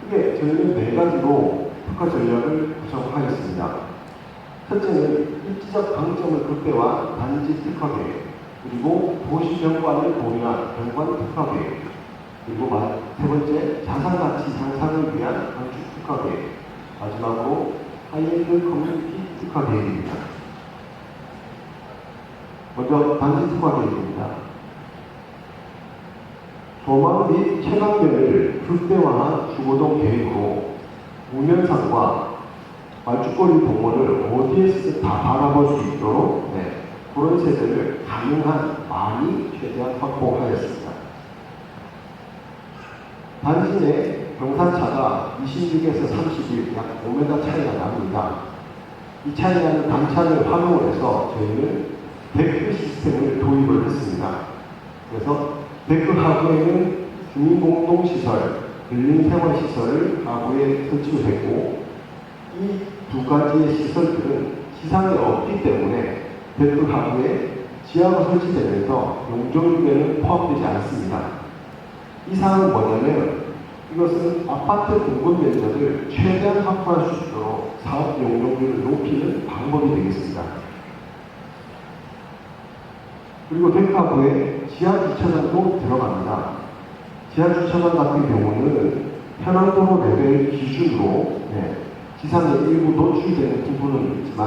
[SPEAKER 4] 크게 저희는 4가지로 특화 전략을 구성하였습니다. 첫째는 입지적 강점을 극대화한 단지 특화 계획, 그리고 도시 경관을 고려한 경관 특화 계획, 그리고 세 번째 자산가치 향상을 위한 건축 특화 계획, 마지막으로 하이엔드 커뮤니티 특화 계획입니다. 먼저 단지 특화 계획입니다. 조망 및 채광면을 극대화한 주거동 계획으로 우면산과 말죽거리 동원을 어디에서든 다 바라볼 수 있도록 그런 세대를 가능한 많이 최대한 확보하였습니다. 단지 내 경사차가 26에서 31, 약 5m 차이가 납니다. 이 차이 나는 단차를 활용을 해서 저희는 데크 시스템을 도입을 했습니다. 그래서 데크 하부에는 주민공동시설, 근린생활시설을 하부에 설치를 했고, 이 두 가지의 시설들은 지상에 없기 때문에 데크 하부에 지하가 설치되면서 용적률에는 포함되지 않습니다. 이 사항은 뭐냐면 이것은 아파트 공급 면적을 최대한 확보할 수 있도록 사업 용적률을 높이는 방법이 되겠습니다. 그리고 데크 하부에 지하 주차장도 들어갑니다. 지하 주차장 같은 경우는 현황도로 레벨 기준으로 지상에 일부 노출되는 부분은 있지만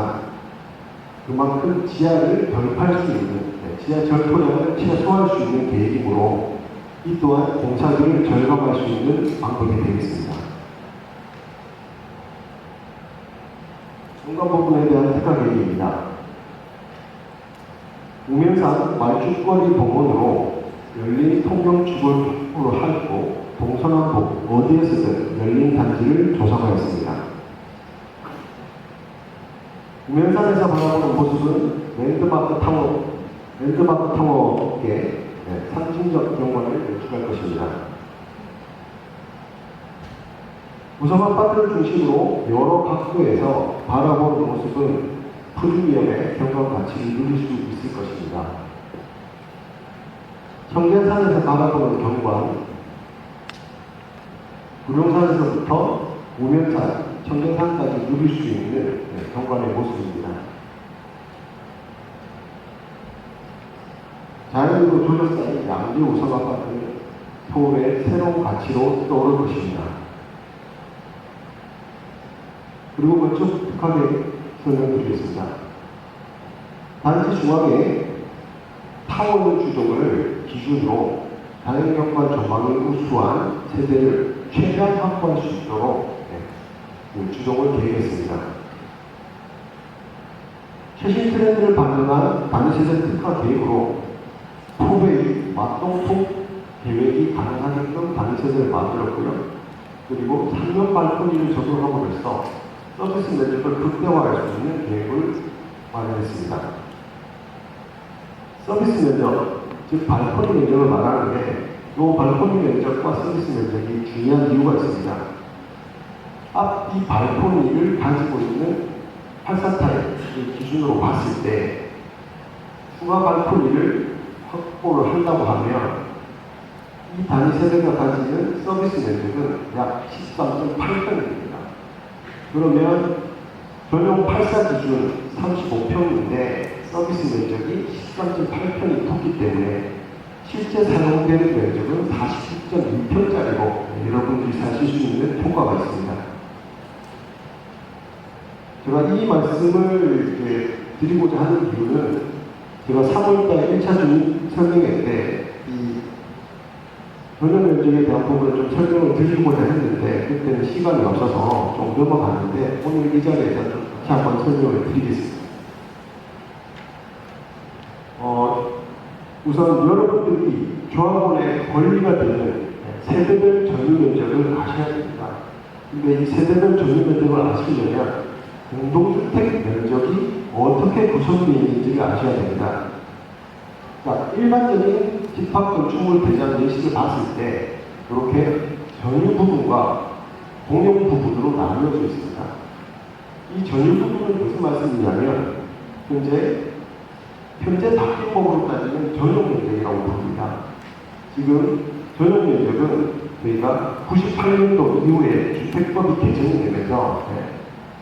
[SPEAKER 4] 그만큼 지하를 결핍할 수 있는, 지하 절토량을 최소화할 수 있는 계획이므로 이 또한 공사비를 절감할 수 있는 방법이 되겠습니다. 중간 부분에 대한 특화 계획입니다. 우면산 말죽거리 동원으로 열린 통경축을 확보를 하고 동서남북 어디에서든 열린 단지를 조성하였습니다. 우면산에서 바라보는 모습은 랜드마크 타워의 상징적 경관을 연출할 것입니다. 우성 아파트를 중심으로 여러 각도에서 바라보는 모습은 프리미엄의 경관 가치를 누릴 수 있을 것입니다. 청계산에서 바라보는 경관, 구룡산에서부터 우면산, 청계산까지 누릴 수 있는 경관의 모습입니다. 자연으로 둘러싸인 양재 우성 아파트는 서울의 새로운 가치로 떠오를 것입니다. 그리고 먼저 특화계 설명드리겠습니다. 단지 중앙에 타원 주종을 기준으로 자연경관 전망을 우수한 세대를 최대한 확보할 수 있도록 주종을 계획했습니다. 최신 트렌드를 반영한 단지세대 특화 계획으로 후배의 맞동통 계획이 가능하게끔 단지세대를 만들었고요. 그리고 상면 발코니를 적용함으로써 서비스 면적을 극대화할 수 있는 계획을 마련했습니다. 서비스 면적, 즉 발코니 면적을 말하는데 이 발코니 면적과 서비스 면적이 중요한 이유가 있습니다. 앞 이 발코니를 가지고 있는 84타입을 기준으로 봤을 때 추가 발코니를 확보를 한다고 하면 이 단위 세대가 가지는 서비스 면적은 약 13.8평입니다. 그러면 전용 84 기준 35평인데 서비스 면적이 13.8평이 컸기 때문에 실제 사용되는 면적은 49.2평짜리로 여러분들이 사실 수 있는 효과가 있습니다. 제가 이 말씀을 이렇게 드리고자 하는 이유는 제가 3월달 1차 주민 설명회 때 이 전용 면적에 대한 부분을 좀 설명을 드리고자 했는데 그때는 시간이 없어서 좀 넘어갔는데 오늘 이 자리에서 다시 한번 설명을 드리겠습니다. 우선 여러분들이 조합원의 권리가 되는 세대별 전유 면적을 아셔야 됩니다. 근데 이 세대별 전유 면적을 아시려면 공동주택 면적이 어떻게 구성되어 있는지를 아셔야 됩니다. 자, 일반적인 집합건축물 대장 예식을 봤을 때 이렇게 전유 부분과 공용 부분으로 나누어져 있습니다. 이 전유 부분은 무슨 말씀이냐면 현재 바뀐법으로 따지면 전용 면적이라고 부릅니다. 지금 전용 면적은 저희가 98년도 이후에 주택법이 개정이 되면서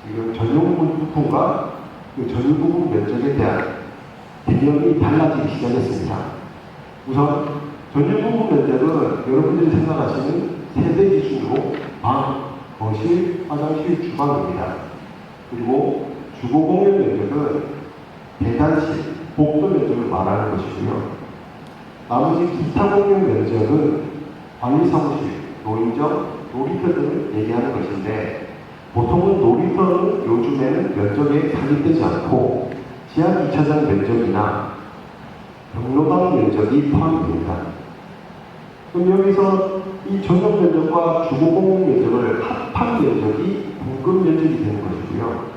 [SPEAKER 4] 지금 전용 부분과 그 전용 부분 면적에 대한 개념이 달라지기 시작했습니다. 우선 전용 부분 면적은 여러분들이 생각하시는 세대 기준으로 방, 거실, 화장실, 주방입니다. 그리고 주거 공용 면적은 계단실, 복도 면적을 말하는 것이고요. 나머지 기타 공용 면적은 관리사무실, 노인정, 놀이터 등을 얘기하는 것인데 보통은 놀이터는 요즘에는 면적에 산입되지 않고 지하 주차장 면적이나 경로당 면적이 포함됩니다. 그럼 여기서 이 전용 면적과 주거 공용 면적을 합한 면적이 공급 면적이 되는 것이고요.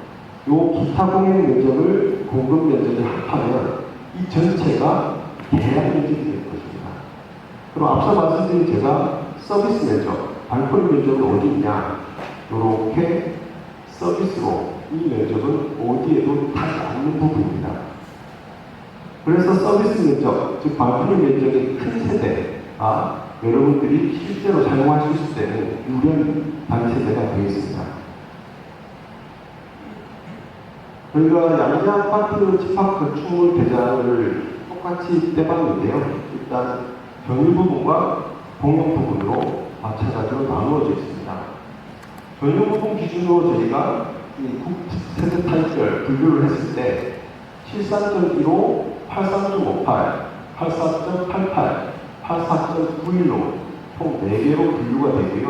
[SPEAKER 4] 요 기타 공용 면적을 공급 면적에 합하면 이 전체가 계약 면적이 되는 것입니다. 그럼 앞서 말씀드린 제가 서비스 면적, 발코니 면적은 어디 있냐? 이렇게 서비스로 이 면적은 어디에도 닿지 않는 부분입니다. 그래서 서비스 면적, 즉 발코니 면적의 큰 세대가 여러분들이 실제로 사용할 수 있을 때는 유령 단세대가 되겠습니다. 저희가 양재 아파트 집합건축물 대장을 똑같이 떼봤는데요. 일단 전유 부분과 공용 부분으로 마찬가지로 나누어져 있습니다. 전유 부분 기준으로 저희가 이 세대 타입별 분류를 했을 때 73.15, 83.58, 84.88, 84.91로 총 4개로 분류가 되고요.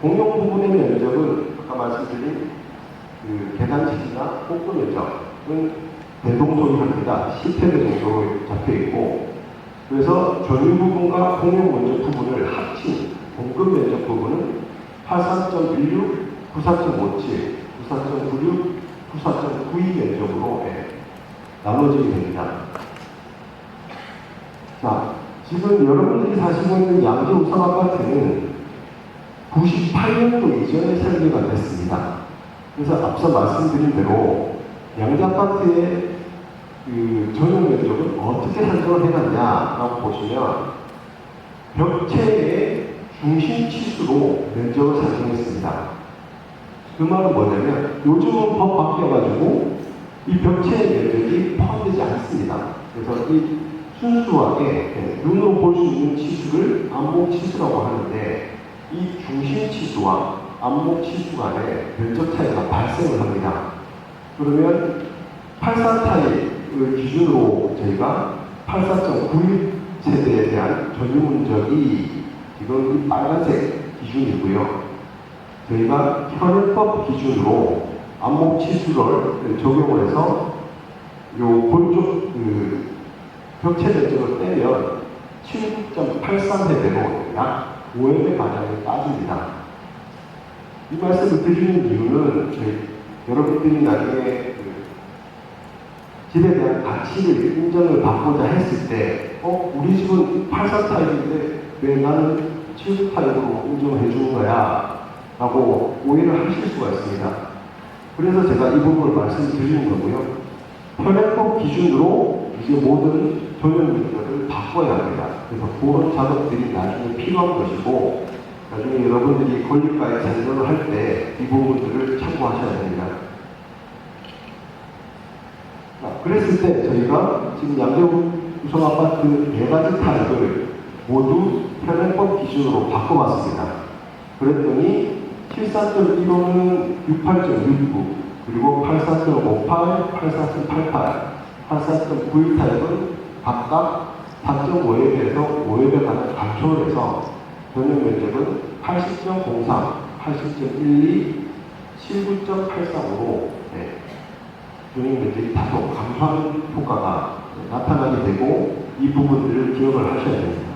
[SPEAKER 4] 공용 부분의 면적은 아까 말씀드린 그 계단식이나 복도 면적은 대동소이합니다. 10회대 정도로 잡혀 있고, 그래서 전유 부분과 공용 면적 부분을 합친 공급 면적 부분은 83.16, 94.57, 94.96, 94.92 면적으로 나눠지게 됩니다. 자, 지금 여러분들이 사시고 있는 양재 우성 아파트는 98년도 이전에 설계가 됐습니다. 그래서 앞서 말씀드린 대로 양재 아파트의 그 전용 면적은 어떻게 산정을 해놨냐라고 보시면 벽체의 중심 치수로 면적을 산정했습니다. 그 말은 뭐냐면 요즘은 법 바뀌어가지고 이 벽체의 면적이 포함되지 않습니다. 그래서 이 순수하게 눈으로 볼 수 있는 치수를 안목 치수라고 하는데 이 중심 치수와 안목 치수 간의 면적 차이가 발생을 합니다. 그러면 84 타입을 기준으로 저희가 84.96 세대에 대한 전유 면적이 지금 이 빨간색 기준이고요. 저희가 현행법 기준으로 안목 치수를 적용을 해서 요 본쪽 벽체 면적을 빼면 7.83세대로 약 5회 가량이 빠집니다. 이 말씀을 드리는 이유는 여러분들이 나중에 집에 대한 가치를 인정을 받고자 했을 때 우리 집은 84 타입인데 왜 나는 7 타입으로 인정해 주는 거야? 라고 오해를 하실 수가 있습니다. 그래서 제가 이 부분을 말씀드리는 거고요. 현행법 기준으로 이제 모든 전용 면적을 바꿔야 합니다. 그래서 그런 작업들이 나중에 필요한 것이고, 나중에 여러분들이 건립가에 전전을 할 때 이 부분들을 참고하셔야 됩니다. 자, 그랬을 때 저희가 지금 양재 구성 아파트 4가지 타입을 모두 현행법 기준으로 바꿔봤습니다. 그랬더니 74.15는 68.69, 그리고 84.58, 84.88, 84.91 타입은 각각 4.5에 비해서 5에 가량 감소를 해서 전용 면적은 80.03, 80.12, 19.83으로 전용 면적이 다소 감소하는 효과가 나타나게 되고 이 부분들을 기억을 하셔야 됩니다.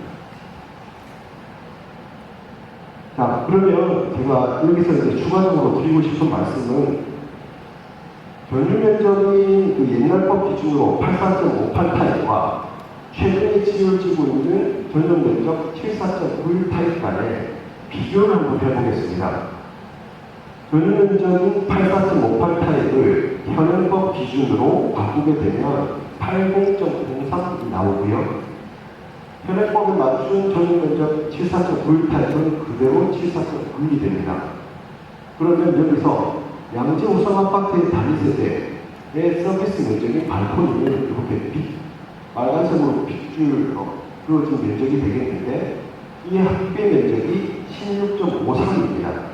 [SPEAKER 4] 자, 그러면 제가 여기서 이제 추가적으로 드리고 싶은 말씀은 전용 면적인 그 옛날 법 기준으로 84.58 타입과 최근에 지어지고 있는 전용 면적 74.91 타입 간의 비교를 한번 해보겠습니다. 전용 면적인 84.58 타입을 현행법 기준으로 바꾸게 되면 80.03이 나오고요. 현행법에 맞춘 전용 면적 74.91 타입은 그대로 74.91이 됩니다. 그러면 여기서 양재 우선 아파트의 단위 세대의 서비스 면적인 발코니는 이렇게 빨간색으로 빗줄 그어진 면적이 되겠는데 이 합계 면적이 16.53입니다.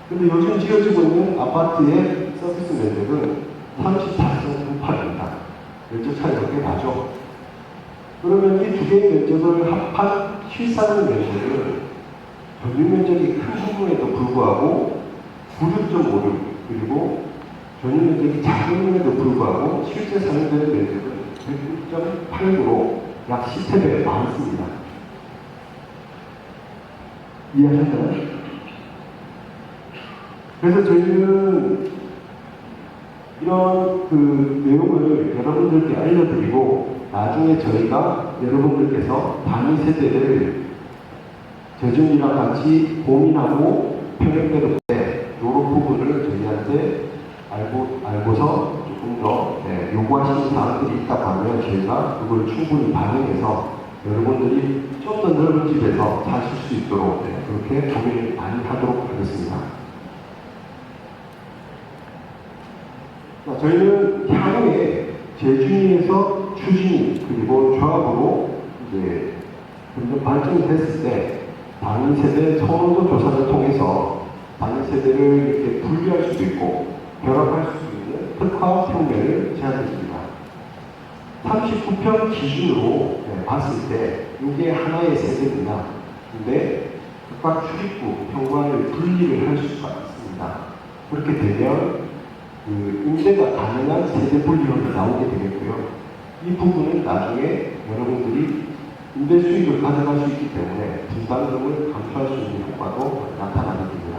[SPEAKER 4] 근데 요즘 지어지고 있는 아파트의 서비스 면적은 34.98입니다. 면적 차이가 꽤 나죠. 그러면 이 두 개의 면적을 합한 실사는 면적은 전용 면적이 큰 부분에도 불구하고 96.56, 그리고 전용 면적이 작음에도 불구하고 실제 사용되는 면적은 109.89로 약 10배 많습니다. 이해하셨나요? 그래서 저희는 이런 그 내용을 여러분들께 알려드리고 나중에 저희가 여러분들께서 단위 세대를 재준이랑 같이 고민하고 평행대로 때 이런 부분을 저희한테 알고서 조금 더 요구하시는 사항들이 있다고 하면 저희가 그걸 충분히 반영해서 여러분들이 좀 더 넓은 집에서 사실 수 있도록 그렇게 고민을 많이 하도록 하겠습니다. 자, 저희는 향후에 재준위에서 추진 그리고 조합으로 이제 점점 발전이 됐을 때 단위 세대 선호도 조사를 통해서 단위 세대를 이렇게 분리할 수도 있고 결합할 수 있는 특화 평면을 제안했습니다. 39평 기준으로 봤을 때 이게 하나의 세대입니다. 근데 각각 출입구, 현관을 분리를 할 수가 있습니다. 그렇게 되면 그 임대가 가능한 세대 분리율이 나오게 되겠고요. 이 부분은 나중에 여러분들이 임대 수익을 가져갈 수 있기 때문에 분담금을 감소할 수 있는 효과도 나타나게 됩니다.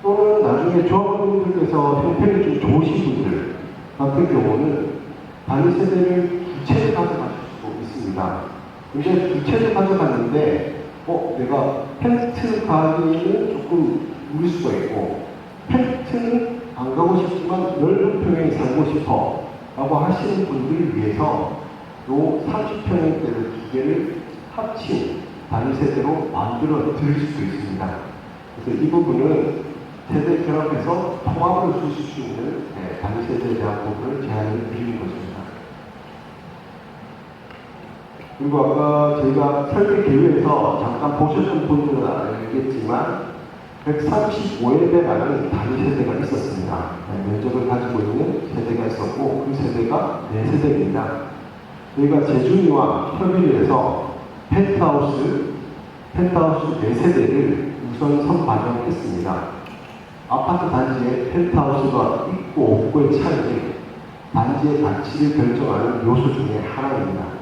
[SPEAKER 4] 또는 나중에 조합원분들께서 형편이 좀 좋으신 분들 같은 경우는 단위 세대를 두 채를 가져가실 수 있습니다. 근데 두 채를 가져갔는데 내가 펜트 가기에는 조금 무리 수가 있고 펜트는 안 가고 싶지만 넓은 평형에 살고 싶어 라고 하시는 분들을 위해서 요 30평형대를 두 개를 합친 단위 세대로 만들어 드릴 수도 있습니다. 그래서 이 부분은 세대 결합해서 통합을 주실 수 있는 단위 세대에 대한 부분을 제안을 드리는 것입니다. 그리고 아까 저희가 설계 계획에서 잠깐 보셨던 분들은 알겠지만 135에 가는 단위 세대가 있었습니다. 면적을 가지고 있는 세대가 있었고 그 세대가 4세대입니다. 저희가 재준위와 협의를 해서 펜트하우스 4세대를 우선 선반영했습니다. 아파트 단지에 펜트하우스가 있고 없고의 차이는 단지의 가치를 결정하는 요소 중에 하나입니다.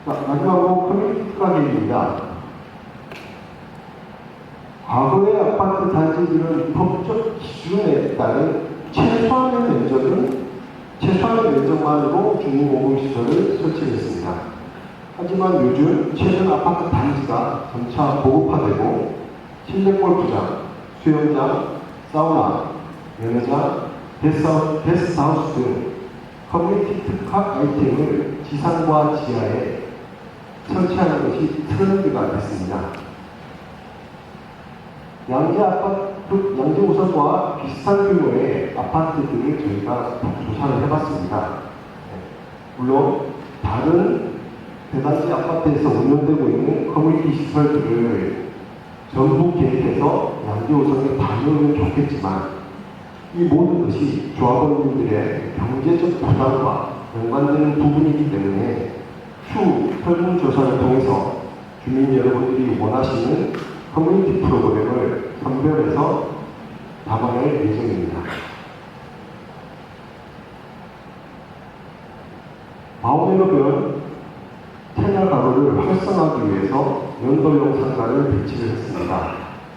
[SPEAKER 4] 자, 마지막으로 커뮤니티 가격입니다. 과거의 아파트 단지들은 법적 기준에 따른 최소한의 면적만으로 주민공공시설을 설치했습니다. 하지만 요즘 최근 아파트 단지가 점차 보급화되고 실내 골프장, 수영장, 사우나, 연회장, 게스트하우스 등 커뮤니티 특화 아이템을 지상과 지하에 설치하는 것이 트렌드가 됐습니다. 양재 아파트 양재우선과 비슷한 규모의 아파트들을 저희가 조사를 해봤습니다. 물론 다른 대단지 아파트에서 운영되고 있는 커뮤니티 시설들을 전부 개입해서 양재우선에 반영은 좋겠지만 이 모든 것이 조합원님들의 경제적 부담과 연관되는 부분이기 때문에 추후 설문조사를 통해서 주민 여러분들이 원하시는 커뮤니티 프로그램을 선별해서 담아낼 예정입니다. 마오메로변 채널 가로를 활성화하기 위해서 연도용 상가를 배치를 했습니다.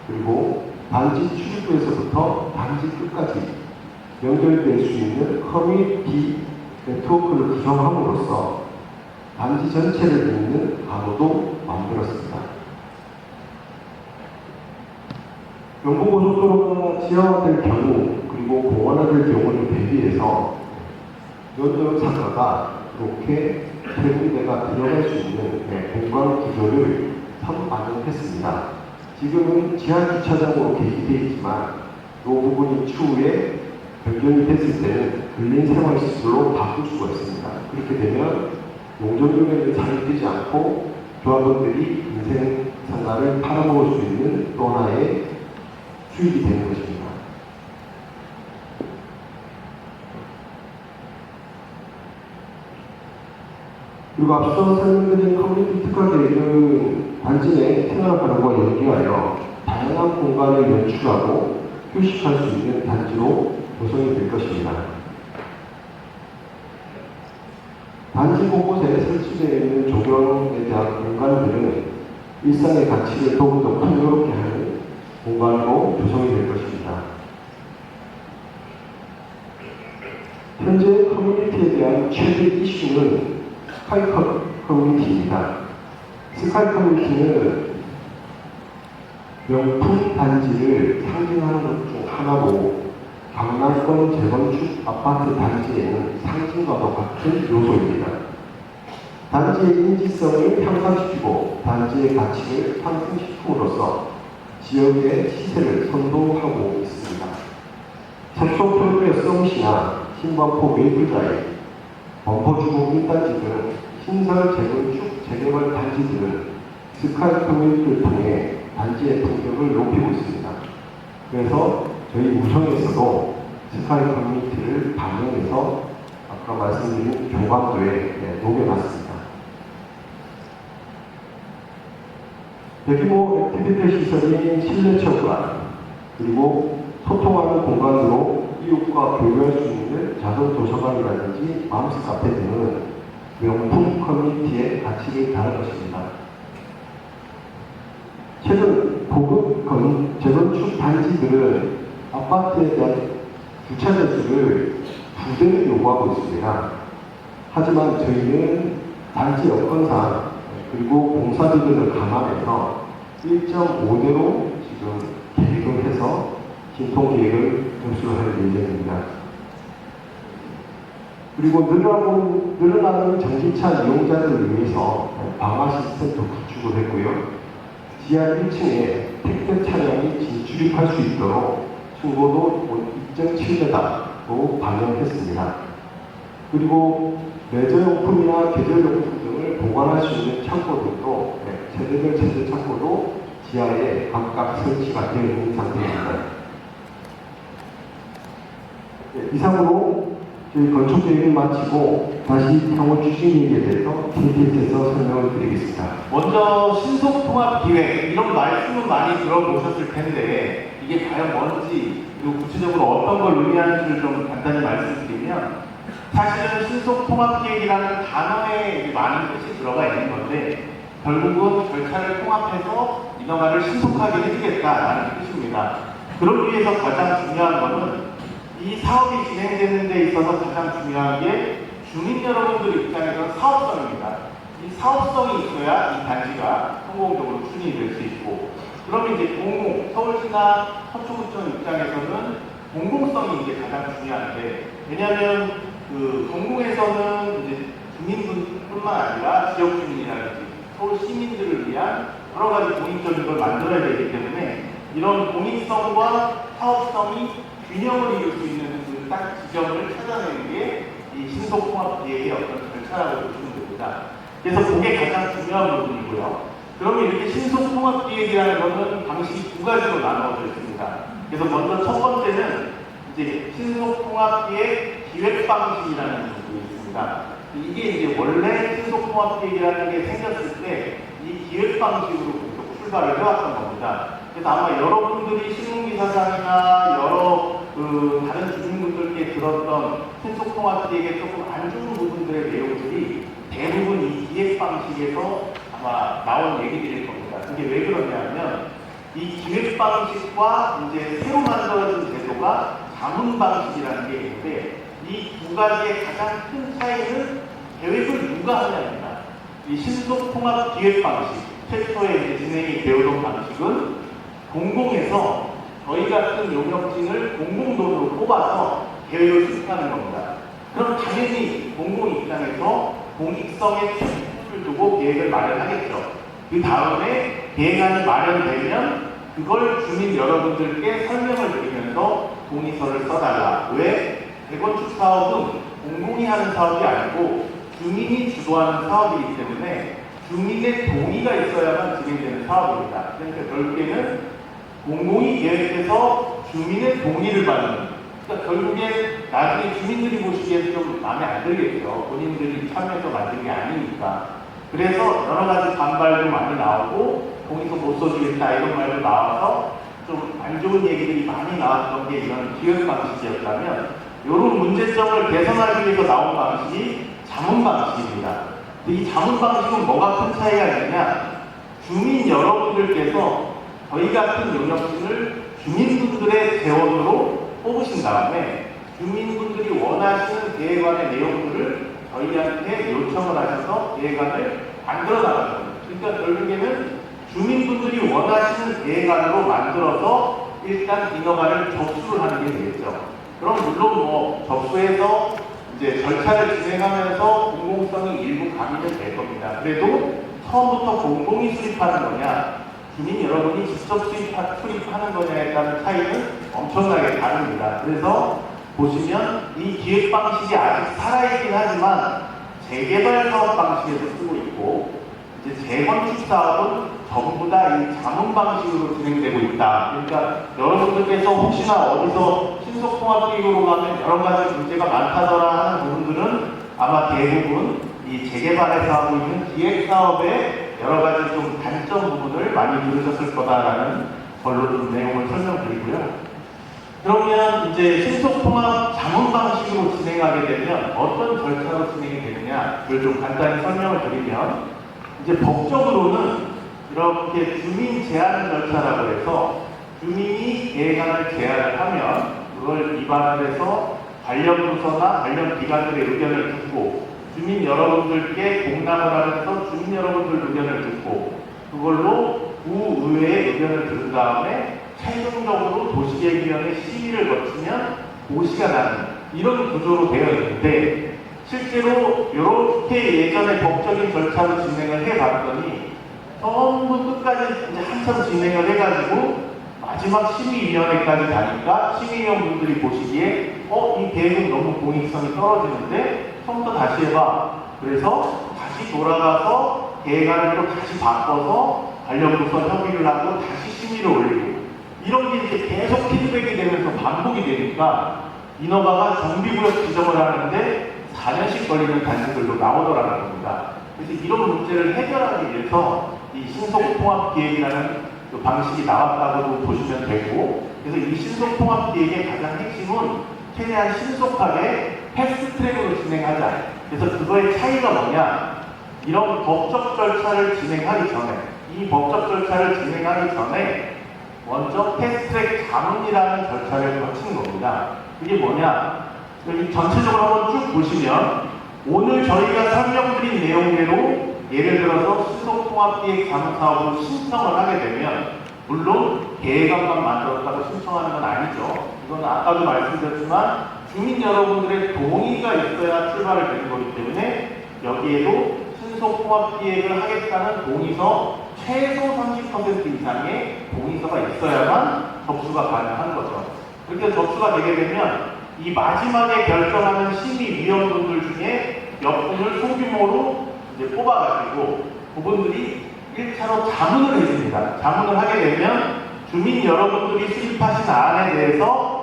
[SPEAKER 4] 그리고 단지 출입구에서부터 단지 끝까지 연결될 수 있는 커뮤니티 네트워크를 구성함으로써 단지 전체를 잇는 가로도 만들었습니다. 영동고속도로가 지하화될 경우 그리고 공원화될 경우를 대비해서 연도용 상가가 이렇게 세 군데가 들어갈 수 있는 공간 구조를 선반영했습니다. 지금은 지하 주차장으로 계획되어 있지만 이 부분이 추후에 변경이 됐을 때는 근린생활시설로 바꿀 수가 있습니다. 그렇게 되면 용적률에는 장애되지 않고 조합원들이 인생 상가를 팔아먹을 수 있는 또 하나의 수익이 되는 것입니다. 그리고 앞서 설명드린 커뮤니티 특화 계획은 단지 내 생활 가능과 연계하여 다양한 공간을 연출하고 휴식할 수 있는 단지로 구성이 될 것입니다. 단지 곳곳에 설치되어 있는 조경에 대한 공간들은 일상의 가치를 더욱더 풍요롭게 하는 공간으로 구성이 될 것입니다. 현재 커뮤니티에 대한 최대 이슈는 스카이 커뮤니티입니다. 스카이 커뮤니티는 명품 단지를 상징하는 것 중 하나로 강남권 재건축 아파트 단지에는 상징과도 같은 요소입니다. 단지의 인지성을 향상시키고 단지의 가치를 상승시킴으로써 지역의 시세를 선도하고 있습니다. 서초 프로그레스 서밋이나 신반포 메이플드라이브, 범퍼주공 1단지 등 신설 재건축 재개발 단지들은 스카이 커뮤니티를 통해 단지의 품격을 높이고 있습니다. 그래서 저희 우성에서도 스카이 커뮤니티를 반영해서 아까 말씀드린 교감도에 녹여놨습니다. 대규모 액티비티 시설인 실내 체육관, 그리고 소통하는 공간으로 이웃과 교류할 수 있는 자동 도서관이라든지 맘스 카페 등은 명품 커뮤니티의 가치를 다할 것입니다. 최근 고급 재건축 단지들은 아파트에 대한 주차 대수를 2배를 요구하고 있습니다. 하지만 저희는 단지 여건상 그리고 공사 비용을 감안해서 1.5대로 지금 계획을 해서 진통 계획을 접수할 예정입니다. 그리고 늘어나는 전기차 이용자들을 위해서 방화 시스템도 구축을 했고요. 지하 1층에 택배 차량이 진출입할 수 있도록 층고도 2.7m로 반영했습니다. 그리고 레저용품이나 계절용품 등을 보관할 수 있는 창고들도 세대별 체제 창고도 지하에 각각 설치가 되어 있는 상태입니다. 이상으로 저희 건축 계획을 마치고 다시 향후 추진 계획에 대해서 KTX에서 설명을 드리겠습니다.
[SPEAKER 3] 먼저 신속통합기획 이런 말씀은 많이 들어보셨을 텐데 이게 과연 뭔지 그리고 구체적으로 어떤 걸 의미하는지를 좀 간단히 말씀드리면 사실은 신속통합기획이라는 단어에 많은 뜻이 들어가 있는 건데 결국은 절차를 통합해서 인허가를 신속하게 해주겠다라는 뜻입니다. 그러기 위해서 가장 중요한 것은 이 사업이 진행되는 데 있어서 가장 중요한 게 주민 여러분들 입장에서 사업성입니다. 이 사업성이 있어야 이 단지가 성공적으로 추진이 될 수 있고 그러면 이제 서울시나 서초구청 입장에서는 공공성이 이제 가장 중요한데 왜냐하면 그 공공에서는 이제 주민분뿐만 아니라 지역 주민이라든지 서울 시민들을 위한 여러 가지 공익적인 걸 만들어야 되기 때문에 이런 공익성과 사업성이 균형을 이룰 수 있는 그 딱 지점을 찾아내는 게 이 신속통합기획의 어떤 절차라고 보시면 됩니다. 그래서 그게 가장 중요한 부분이고요. 그러면 이렇게 신속통합기획이라는 것은 방식이 두 가지로 나누어져 있습니다. 그래서 먼저 첫 번째는 이제 신속통합기획 기획방식이라는 부분이 있습니다. 이게 이제 원래 신속통합기획이라는 게 생겼을 때 이 기획방식으로 계속 출발을 해왔던 겁니다. 그래서 아마 여러분들이 신문기사상이나 여러 다른 주민분들께 들었던 신속통합기획의 조금 안 좋은 부분들의 내용들이 대부분 이 기획방식에서 아마 나온 얘기들일 겁니다. 그게 왜 그러냐면 이 기획방식과 이제 새로 만들어진 제도가 자문방식이라는 게 있는데 이 두 가지의 가장 큰 차이는 계획을 누가 하냐입니다. 이 신속통합기획방식, 최초에 이제 진행이 되어온 방식은 공공에서 저희 같은 용역진을 공공돈으로 뽑아서 계획을 수립하는 겁니다. 그럼 당연히 공공 입장에서 공익성에 초점을 두고 계획을 마련하겠죠. 그 다음에 계획안이 마련되면 그걸 주민 여러분들께 설명을 드리면서 동의서를 써달라. 왜? 재건축 사업은 공공이 하는 사업이 아니고 주민이 주도하는 사업이기 때문에 주민의 동의가 있어야만 진행되는 사업입니다. 그러니까 결국에는 공공이 계획해서 주민의 동의를 받는, 그러니까 결국에 나중에 주민들이 보시기에는 좀 마음에 안 들겠죠. 본인들이 참여해서 만든 게 아니니까. 그래서 여러 가지 반발도 많이 나오고 동의서 못 써주겠다 이런 말도 나와서 좀 안 좋은 얘기들이 많이 나왔던 게 이런 기획 방식이었다면 이런 문제점을 개선하기 위해서 나온 방식이 자문 방식입니다. 이 자문 방식은 뭐가 큰 차이가 있느냐? 주민 여러분들께서 저희 같은 용역진을 주민분들의 재원으로 뽑으신 다음에 주민분들이 원하시는 계획안의 내용들을 저희한테 요청을 하셔서 계획안을 만들어 나가는 겁니다. 그러니까 결국에는 주민분들이 원하시는 계획안으로 만들어서 일단 인허가를 접수를 하는 게 되겠죠. 그럼 물론 뭐 접수해서 이제 절차를 진행하면서 공공성이 일부 가미는 될 겁니다. 그래도 처음부터 공공이 수립하는 거냐, 주민 여러분이 직접 수립하는 거냐에 따른 차이는 엄청나게 다릅니다. 그래서 보시면 이 기획 방식이 아직 살아있긴 하지만 재개발 사업 방식에서 쓰고 있고 이제 재건축 사업은 전부 다 이 자문 방식으로 진행되고 있다. 그러니까 여러분들께서 혹시나 어디서 신속통합기획으로 가면 여러 가지 문제가 많다더라 하는 부분들은 아마 대부분 이 재개발에서 하고 있는 기획사업의 여러 가지 좀 단점 부분을 많이 들으셨을 거다라는 걸로 좀 내용을 설명드리고요. 그러면 이제 신속통합 자문 방식으로 진행하게 되면 어떤 절차로 진행이 되느냐를 좀 간단히 설명을 드리면 이제 법적으로는 이렇게 주민 제안 절차라고 해서 주민이 계획안을 제안을 하면 그걸 위반을 해서 관련 부서나 관련 기관들의 의견을 듣고 주민 여러분들께 공람을 하면서 주민 여러분들 의견을 듣고 그걸로 구의회의 의견을 들은 다음에 최종적으로 도시계획위원회 심의를 거치면 고시가 나는 이런 구조로 되어 있는데 실제로 이렇게 예전에 법적인 절차로 진행을 해봤더니 전부 끝까지 이제 한참 진행을 해가지고 마지막 심의위원회까지 가니까 심의위원분들이 보시기에 이 계획은 너무 공익성이 떨어지는데 처음부터 다시 해봐. 그래서 다시 돌아가서 계획안을 또 다시 바꿔서 관련 부서 협의를 하고 다시 심의를 올리고 이런 게 이제 계속 피드백이 되면서 반복이 되니까 인허가가 정비구역 지정을 하는데 4년씩 걸리는 단지들도 나오더라는 겁니다. 그래서 이런 문제를 해결하기 위해서 이 신속통합기획이라는 그 방식이 나왔다고 보시면 되고 그래서 이 신속통합기획의 가장 핵심은 최대한 신속하게 패스트트랙으로 진행하자. 그래서 그거의 차이가 뭐냐? 이런 법적 절차를 진행하기 전에 이 법적 절차를 진행하기 전에 먼저 패스트트랙 자문이라는 절차를 거치는 겁니다. 그게 뭐냐? 여기 전체적으로 한번 쭉 보시면 오늘 저희가 설명드린 내용대로 예를 들어서 신속통합기획 자문사업으로 신청을 하게 되면 물론 계획안만 만들었다고 신청하는 건 아니죠. 이건 아까도 말씀드렸지만 주민 여러분들의 동의가 있어야 출발을 되는 거기 때문에 여기에도 신속통합기획을 하겠다는 동의서 최소 30% 이상의 동의서가 있어야만 접수가 가능한 거죠. 그렇게 접수가 되게 되면 이 마지막에 결정하는 심의위원분들 중에 몇 분을 소규모로 이제 뽑아가지고 그분들이 1차로 자문을 해줍니다. 자문을 하게 되면 주민 여러분들이 수립하신 안에 대해서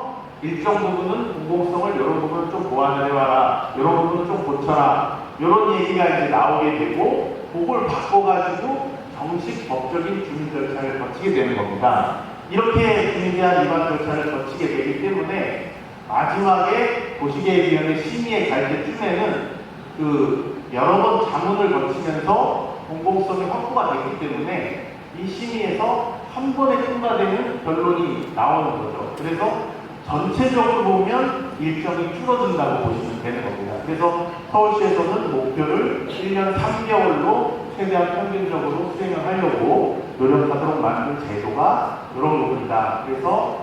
[SPEAKER 3] 일정 부분은 공공성을 이런 부분은 좀 보완을 해와라, 이런 부분은 좀 고쳐라, 이런 얘기가 이제 나오게 되고 그걸 바꿔가지고 정식 법적인 주민 절차를 거치게 되는 겁니다. 이렇게 주민 제한 위반 절차를 거치게 되기 때문에 마지막에 도시계획위원회 심의에 갈 때쯤에는 그 여러 번 자문을 거치면서 공공성이 확보가 되기 때문에 이 심의에서 한 번에 통과되는 결론이 나오는 거죠. 그래서 전체적으로 보면 일정이 줄어든다고 보시면 되는 겁니다. 그래서 서울시에서는 목표를 1년 3개월로 최대한 평균적으로 수행을 하려고 노력하도록 만든 제도가 이런 부분이다. 그래서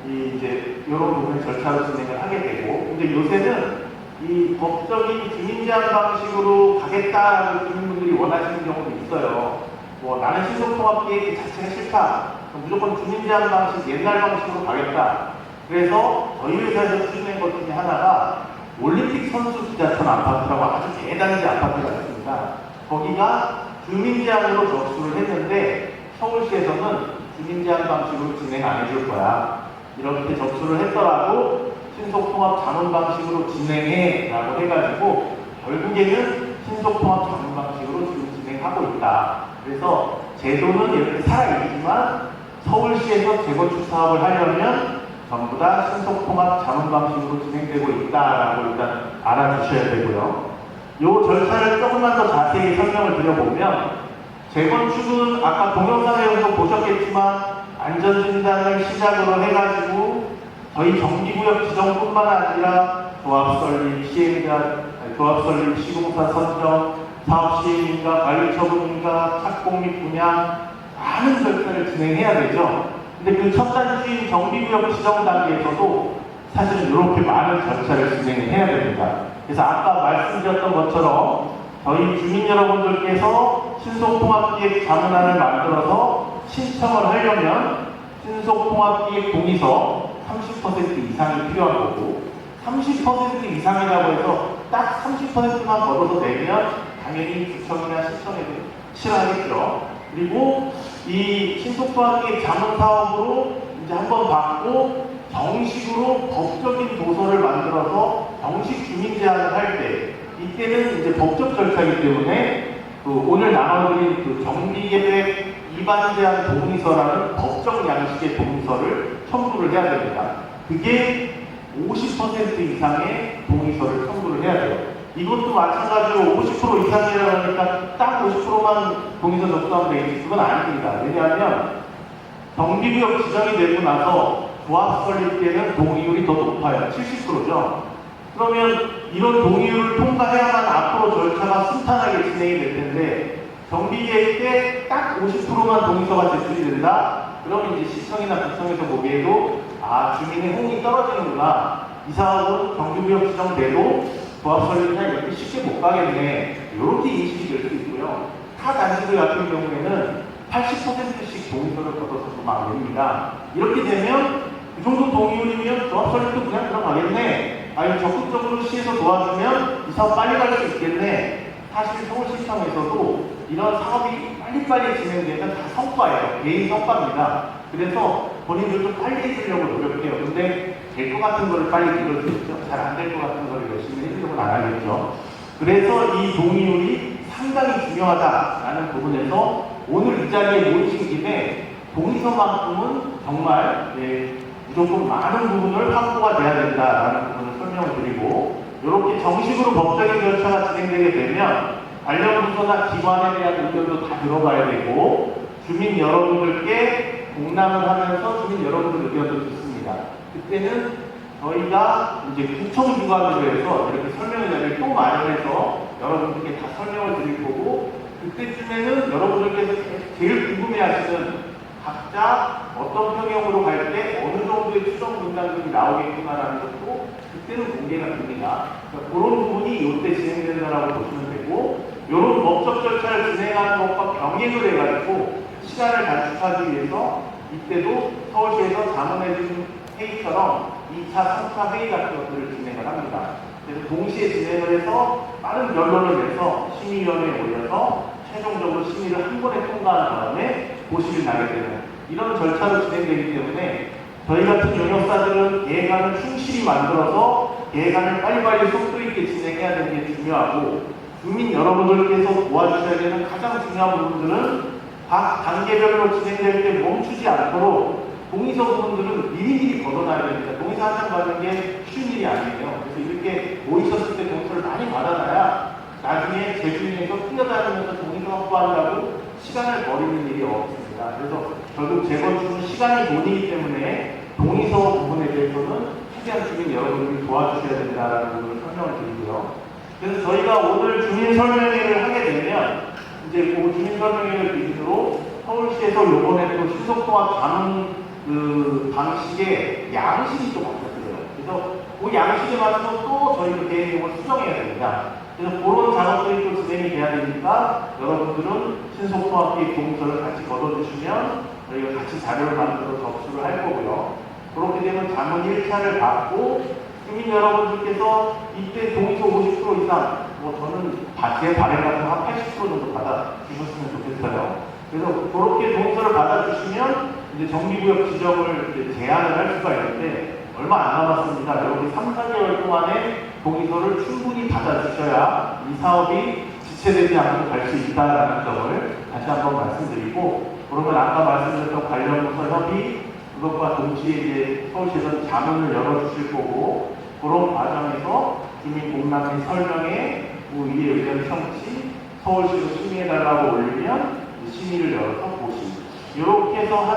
[SPEAKER 3] 이제 이런 부분 절차로 진행을 하게 되고, 근데 요새는 이 법적인 주민 제한 방식으로 가겠다라고 주민분들이 원하시는 경우도 있어요. 뭐 나는 신속통합기획 자체가 싫다. 무조건 주민 제한 방식 옛날 방식으로 가겠다. 그래서 저희 회사에서 추진한 것 중에 하나가 올림픽 선수 기자촌 아파트라고 아주 대단지 아파트가 있습니다. 거기가 주민 제한으로 접수를 했는데 서울시에서는 주민 제한 방식으로 진행 안 해줄 거야. 이렇게 접수를 했더라도 신속통합 자문 방식으로 진행해 라고 해가지고 결국에는 신속통합 자문 방식으로 지금 진행하고 있다. 그래서 제도는 이렇게 살아있지만 서울시에서 재건축 사업을 하려면 전부 다 신속통합 자문 방식으로 진행되고 있다라고 일단 알아주셔야 되고요. 이 절차를 조금만 더 자세히 설명을 드려보면 재건축은 아까 동영상에서 보셨겠지만 안전진단을 시작으로 해가지고 저희 정비구역 지정뿐만 아니라 조합설립, 조합설립, 시공사 선정, 사업 시행인가, 관리처분인가, 착공 및 분양 많은 절차를 진행해야 되죠. 근데 그 첫 단추인 정비구역 지정 단계에서도 사실은 이렇게 많은 절차를 진행해야 됩니다. 그래서 아까 말씀드렸던 것처럼 저희 주민 여러분들께서 신속통합기획 자문안을 만들어서 신청을 하려면 신속통합기획 동의서 30% 이상이 필요한 거고 30% 이상이라고 해서 딱 30%만 걷어서 내면 당연히 구청이나 시청에도 싫어하겠죠. 그리고 이 신속통합기획 자문 사업으로 이제 한번 받고 정식으로 법적인 도서를 만들어서 정식 주민 제한을 할 때 이때는 이제 법적 절차이기 때문에 그 오늘 나눠드린 그 정비계획 위반 제한 동의서라는 법적 양식의 동의서를 첨부를 해야 됩니다. 그게 50% 이상의 동의서를 첨부를 해야 돼요. 이것도 마찬가지로 50% 이상이라고 하니까 딱 50%만 동의서 접수하면 되겠지. 그건 아닙니다. 왜냐하면 정비구역 지정이 되고 나서 조합 설립 때는 동의율이 더 높아요. 70%죠. 그러면 이런 동의율을 통과해야만 앞으로 절차가 순탄하게 진행이 될 텐데 정비계획 때 딱 50%만 동의서가 제출이 된다? 그러면 이제 시청이나 구청에서 보기에도 아 주민의 홍이 떨어지는구나. 이 사업은 정비구역 지정돼도 조합 설립이나 이렇게 쉽게 못 가겠네. 이렇게 인식이 될 수 있고요. 타 단지들 같은 경우에는 80%씩 동의서를 걷어서 막 냅니다. 이렇게 되면 그 정도 동의율이면 조합 설립도 그냥 들어가겠네. 아니 적극적으로 시에서 도와주면 이 사업 빨리 갈 수 있겠네. 사실 서울시청에서도 이런 사업이 빨리빨리 진행되면 다 성과예요. 개인 성과입니다. 그래서 본인들도 빨리 해주려고 노력해요. 근데 될 것 같은 거를 빨리 밀어주겠죠. 잘 안 될 것 같은 거를 열심히 해주려고 안 하겠죠. 그래서 이 동의율이 상당히 중요하다라는 부분에서 오늘 이 자리에 모이신 김에 동의서만큼은 정말 무조건 많은 부분을 확보가 돼야 된다라는 부분을 설명을 드리고 이렇게 정식으로 법적인 절차가 진행되게 되면 관련 부서나 기관에 대한 의견도 다 들어가야 되고 주민 여러분들께 공람을 하면서 주민 여러분들 의견도 듣습니다. 그때는 저희가 이제 구청 주관으로 해서 이렇게 설명의 자리를 또 마련해서 여러분들께 다 설명을 드릴 거고 그때쯤에는 여러분들께서 제일 궁금해하시는 각자 어떤 평형으로 갈 때 어느 정도의 추정 분담금이 나오겠구나라는 것도 그때는 공개가 됩니다. 그러니까 그런 부분이 이때 진행된다라고 보시면 되고 이런 법적 절차를 진행하는 것과 병행을 해가지고 시간을 단축하기 위해서 이때도 서울시에서 자문해준 회의처럼 2차, 3차 회의 같은 것들을 진행을 합니다. 그래서 동시에 진행을 해서 빠른 결론을 내서 심의위원회에 올려서 최종적으로 심의를 한 번에 통과한 다음에 고시를 나게 되는 이런 절차로 진행되기 때문에 저희 같은 용역사들은 계획안을 충실히 만들어서 계획안을 빨리빨리 속도 있게 진행해야 되는 게 중요하고 주민 여러분들께서 도와주셔야 되는 가장 중요한 부분들은 각 단계별로 진행될 때 멈추지 않도록 동의서 부분들은 미리미리 걷어놔야 됩니다. 동의서 한 장 받는 게 쉬운 일이 아니에요. 그래서 이렇게 모이셨을 때 동의서를 많이 받아놔야 나중에 재주민에서 뛰어다니면서 동의서 확보하려고 시간을 버리는 일이 없습니다. 그래서 결국 재건축은 시간이 돈이기 때문에 동의서 부분에 대해서는 최대한 주민 여러분들이 도와주셔야 된다는 부분을 설명을 드리고요. 그래서 저희가 오늘 주민 설명회를 하게 되면 이제 그 주민 설명회를 기준으로 서울시에서 요번에 또 신속통합 자문 방식의 양식이 또 바뀌었어요. 그래서 그 양식에 맞춰서 또 저희가 계획을 수정해야 됩니다. 그래서 그런 작업들이 또 진행이 돼야 되니까 여러분들은 신속통합계획 동의서를 같이 걷어주시면 저희가 같이 자료를 만들어 접수를 할 거고요. 그렇게 되면 자문 1차를 받고 주민 여러분들께서 이때 동의서 50% 이상 저는 제 바램 같은 한 80% 정도 받아주셨으면 좋겠어요. 그래서 그렇게 동의서를 받아주시면 이제 정비구역 지정을 이제 제한을 할 수가 있는데 얼마 안 남았습니다. 여러분 3, 4개월 동안에 동의서를 충분히 받아주셔야 이 사업이 지체되지 않고 갈 수 있다는 점을 다시 한번 말씀드리고 그러면 아까 말씀드렸던 관련 부서 협의 그것과 동시에 이제 서울시에서 자문을 열어주실 거고 그런 과정에서 주민 공람의 설명에 위의 의견 청취 서울시로 심의해달라고 올리면 심의를 열어서 보시 이렇게 해서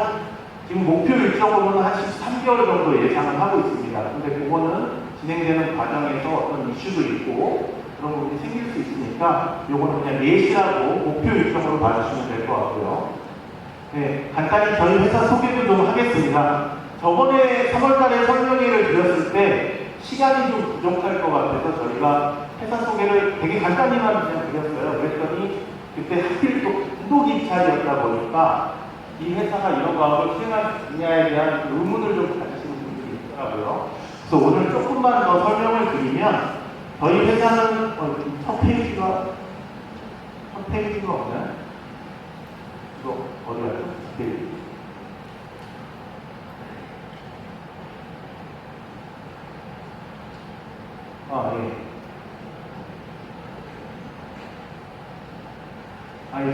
[SPEAKER 3] 지금 목표 일정으로는 한 13개월 정도 예상을 하고 있습니다. 근데 그거는 진행되는 과정에서 어떤 이슈도 있고 그런 부분이 생길 수 있으니까 요거는 그냥 예시라고 목표 일정으로 봐주시면 될 것 같고요. 네, 간단히 저희 회사 소개를 좀 하겠습니다. 저번에 3월달에 설명회를 드렸을 때 시간이 좀 부족할 것 같아서 저희가 회사 소개를 되게 간단히만 그냥 드렸어요. 그랬더니 그때 하필 또 구독 입찰이었다 보니까 이 회사가 이런 과업을 수행할 분야에 대한 의문을 좀 가지시는 분들이 있더라고요. 그래서 오늘 조금만 더 설명을 드리면 저희 회사는 첫 페이지가 없나요? 이거 어디 갔죠? 네. 예.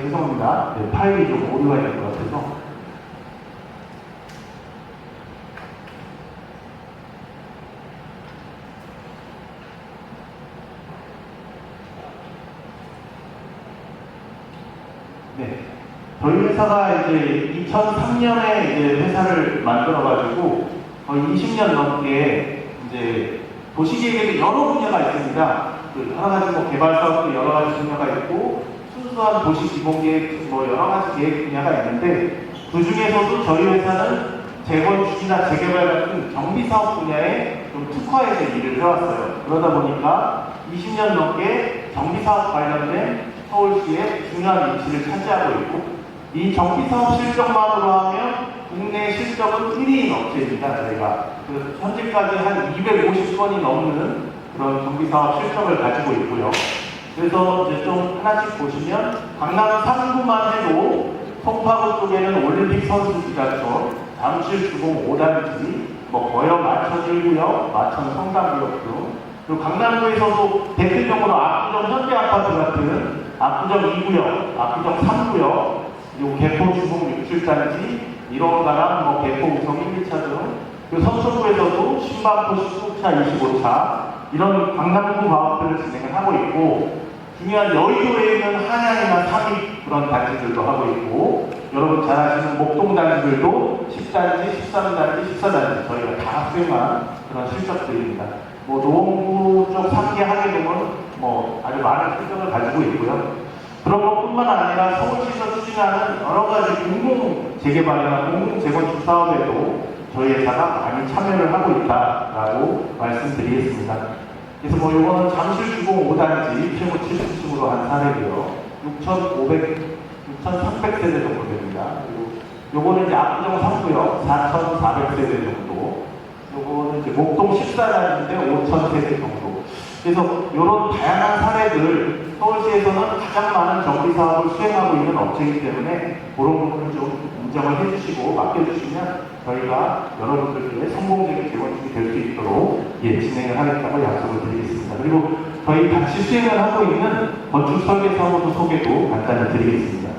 [SPEAKER 3] 죄송합니다. 네, 파일이 좀 오류가 있는 것 같아서. 네. 저희 회사가 이제 2003년에 이제 회사를 만들어가지고 거의 20년 넘게 이제 도시계획에도 여러 분야가 있습니다. 여러 가지 개발 사업도 여러 가지 분야가 있고 순수한 도시 기본계획 여러 가지 계획 분야가 있는데 그 중에서도 저희 회사는 재건축이나 재개발 같은 경비사업 분야에 좀 특화해서 일을 해왔어요. 그러다 보니까 20년 넘게 경비사업 관련된 서울시의 중요한 위치를 차지하고 있고 이 경비사업 실적만으로 하면 국내 실적은 1위인 업체입니다. 저희가 현재까지 한 250건이 넘는 그런 경비사업 실적을 가지고 있고요. 그래서 이제 좀 하나씩 보시면 강남 3구만 해도 송파구 쪽에는 올림픽 선수기자촌, 잠실 주공 5단지, 거역 마천 1구역, 마천 성담구역 등 그리고 강남구에서도 대표적으로 압구정 현대아파트 같은 압구정 2구역, 압구정 3구역, 그리고 개포 주공 67단지, 1호가랑 개포 우성 1, 2차 등 그리고 서초구에서도 신반포 19차, 25차 이런 강남구 사업들을 진행을 하고 있고 중요한 여의도에 있는 한양이나 삼익 그런 단지들도 하고 있고 여러분 잘 아시는 목동 단지들도 10단지, 13단지, 14단지 저희가 다 수행한 그런 실적들입니다. 노원구 쪽 3개 하계동은 아주 많은 실적을 가지고 있고요. 그런 것뿐만 아니라 서울시에서 추진하는 여러 가지 공공 재개발이나 공공 재건축 사업에도 저희 회사가 많이 참여를 하고 있다라고 말씀드리겠습니다. 그래서 뭐 이거는 잠실 주공 5단지 최고 70층으로 한 사례고요. 6,300세대 정도 됩니다. 그리고 요거는 이제 압구정 3구역 4,400세대 정도. 요거는 이제 목동 14단지인데 5,000세대 정도. 그래서 이런 다양한 사례들 서울시에서는 가장 많은 정비 사업을 수행하고 있는 업체이기 때문에 그런 부분을 좀 인정을 해주시고 맡겨주시면 저희가 여러분들께 성공적인 재건축이 될 수 있도록 진행을 하겠다고 약속을 드리겠습니다. 그리고 저희 같이 수행을 하고 있는 건축 설계 사무소 소개도 간단히 드리겠습니다.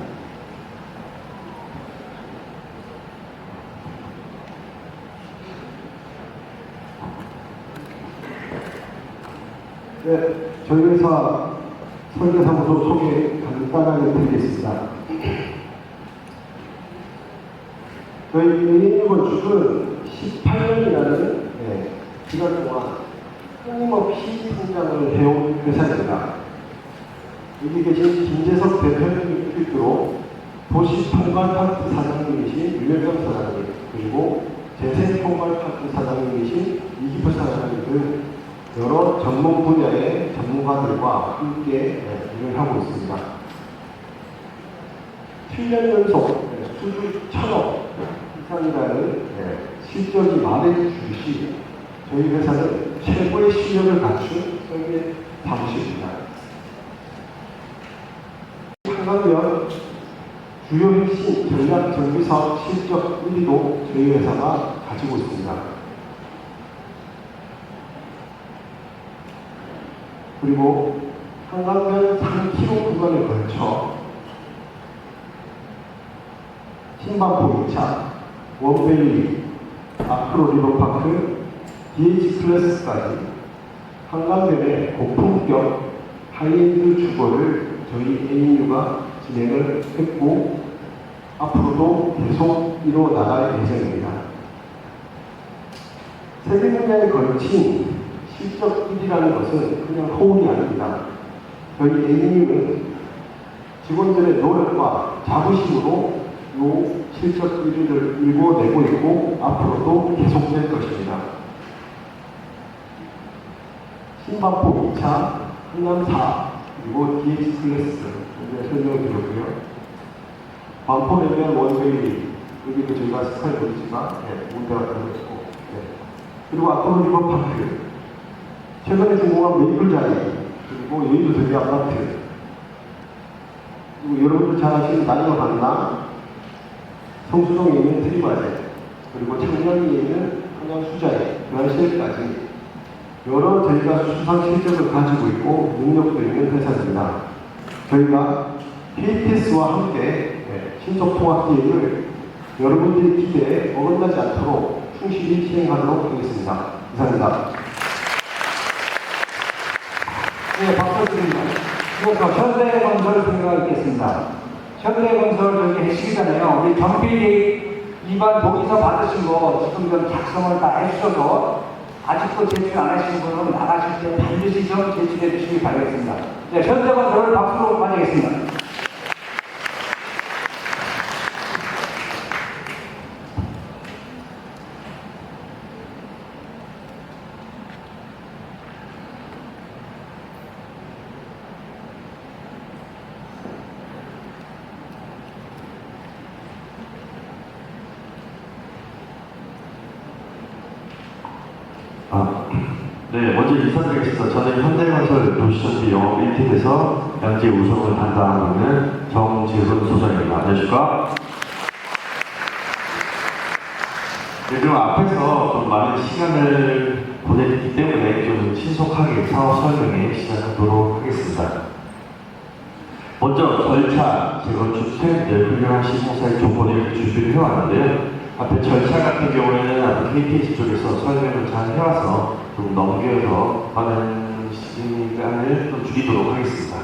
[SPEAKER 4] 네, 저희 회사 설계사무소 소개 간단하게 드리겠습니다. 저희 ANU건축은 18년이라는 기간 동안 끊임없이 성장을 해온 회사입니다. 여기 계신 김재석 대표님을 필두로 도시통괄파트 사장님이신 유명경 사장님, 그리고 재생통괄파트 사장님이신 이기표 사장님 등 여러 전문 분야의 전문가들과 함께 일을 하고 있습니다. 7년 연속 수주 1,000억 이상이라는 실적이 말해주듯이 저희 회사는 최고의 실력을 갖춘 설계 사무실입니다. 한강변 주요 핵심 전략 정비 사업 실적 1위도 저희 회사가 가지고 있습니다. 그리고 한강변 3km 구간에 걸쳐 신반포 2차, 원밸리, 아크로 리버파크, DH 클래스까지 한강변의 고품격 하이엔드 주거를 저희 ANU가 진행을 했고 앞으로도 계속 이뤄나갈 예정입니다. 세계 분야에 걸친 실적 1위라는 것은 그냥 호응이 아닙니다. 저희 ANU는 직원들의 노력과 자부심으로 이 실적 1위를 일궈내고 있고 앞으로도 계속될 것입니다. 신반포 2차, 한남 4, 그리고 DH 클래스 설명을 드렸고요. 반포내면 원웨이, 여기도 저희가 스카이 보이지만 문대 같은 거 있고, 그리고 아크로 리버파크, 최근에 준공한 메이플 자리, 그리고 여의도 대비 아파트, 그리고 여러분들 잘 아시는 나이가 만나, 성수동에 있는 트리바제, 그리고 창녕에 있는 한강 수자에, 교환시에까지 여러 저희가 수상 실적을 가지고 있고 능력도 있는 회사입니다. 저희가 KTS와 함께 신속통합계획을 여러분들의 기대에 어긋나지 않도록 충실히 시행하도록 하겠습니다. 이상입니다.
[SPEAKER 1] 네, 박수 드립니다. 이어서 현대건설 생각을 있겠습니다. 현대건설 저기 해시기잖아요. 우리 정비 위반 동의서 받으신 거 지금 좀 작성을 다 해주셔서 아직도 제출 안 하신 분은 나가실 때 반드시 좀 제출해 주시기 바라겠습니다. 네, 현대건설을 박수로 맞이하겠습니다.
[SPEAKER 5] 네, 먼저 인사드리겠습니다. 저는 현대건설 도시정비 영업 1팀에서 양재 우선을 담당하고 있는 정재훈 소장입니다. 안녕하십니까? 네, 그럼 앞에서 좀 많은 시간을 보냈기 때문에 좀 신속하게 사업 설명에 시작하도록 하겠습니다. 먼저 절차, 재건축 트렌드, 훌륭한 시공사의 조건을 준비를 해왔는데요. 앞에 절차 같은 경우에는 앞에 KTX 쪽에서 설명을 잘 해와서 좀 넘겨서 많은 시간을 좀 줄이도록 하겠습니다.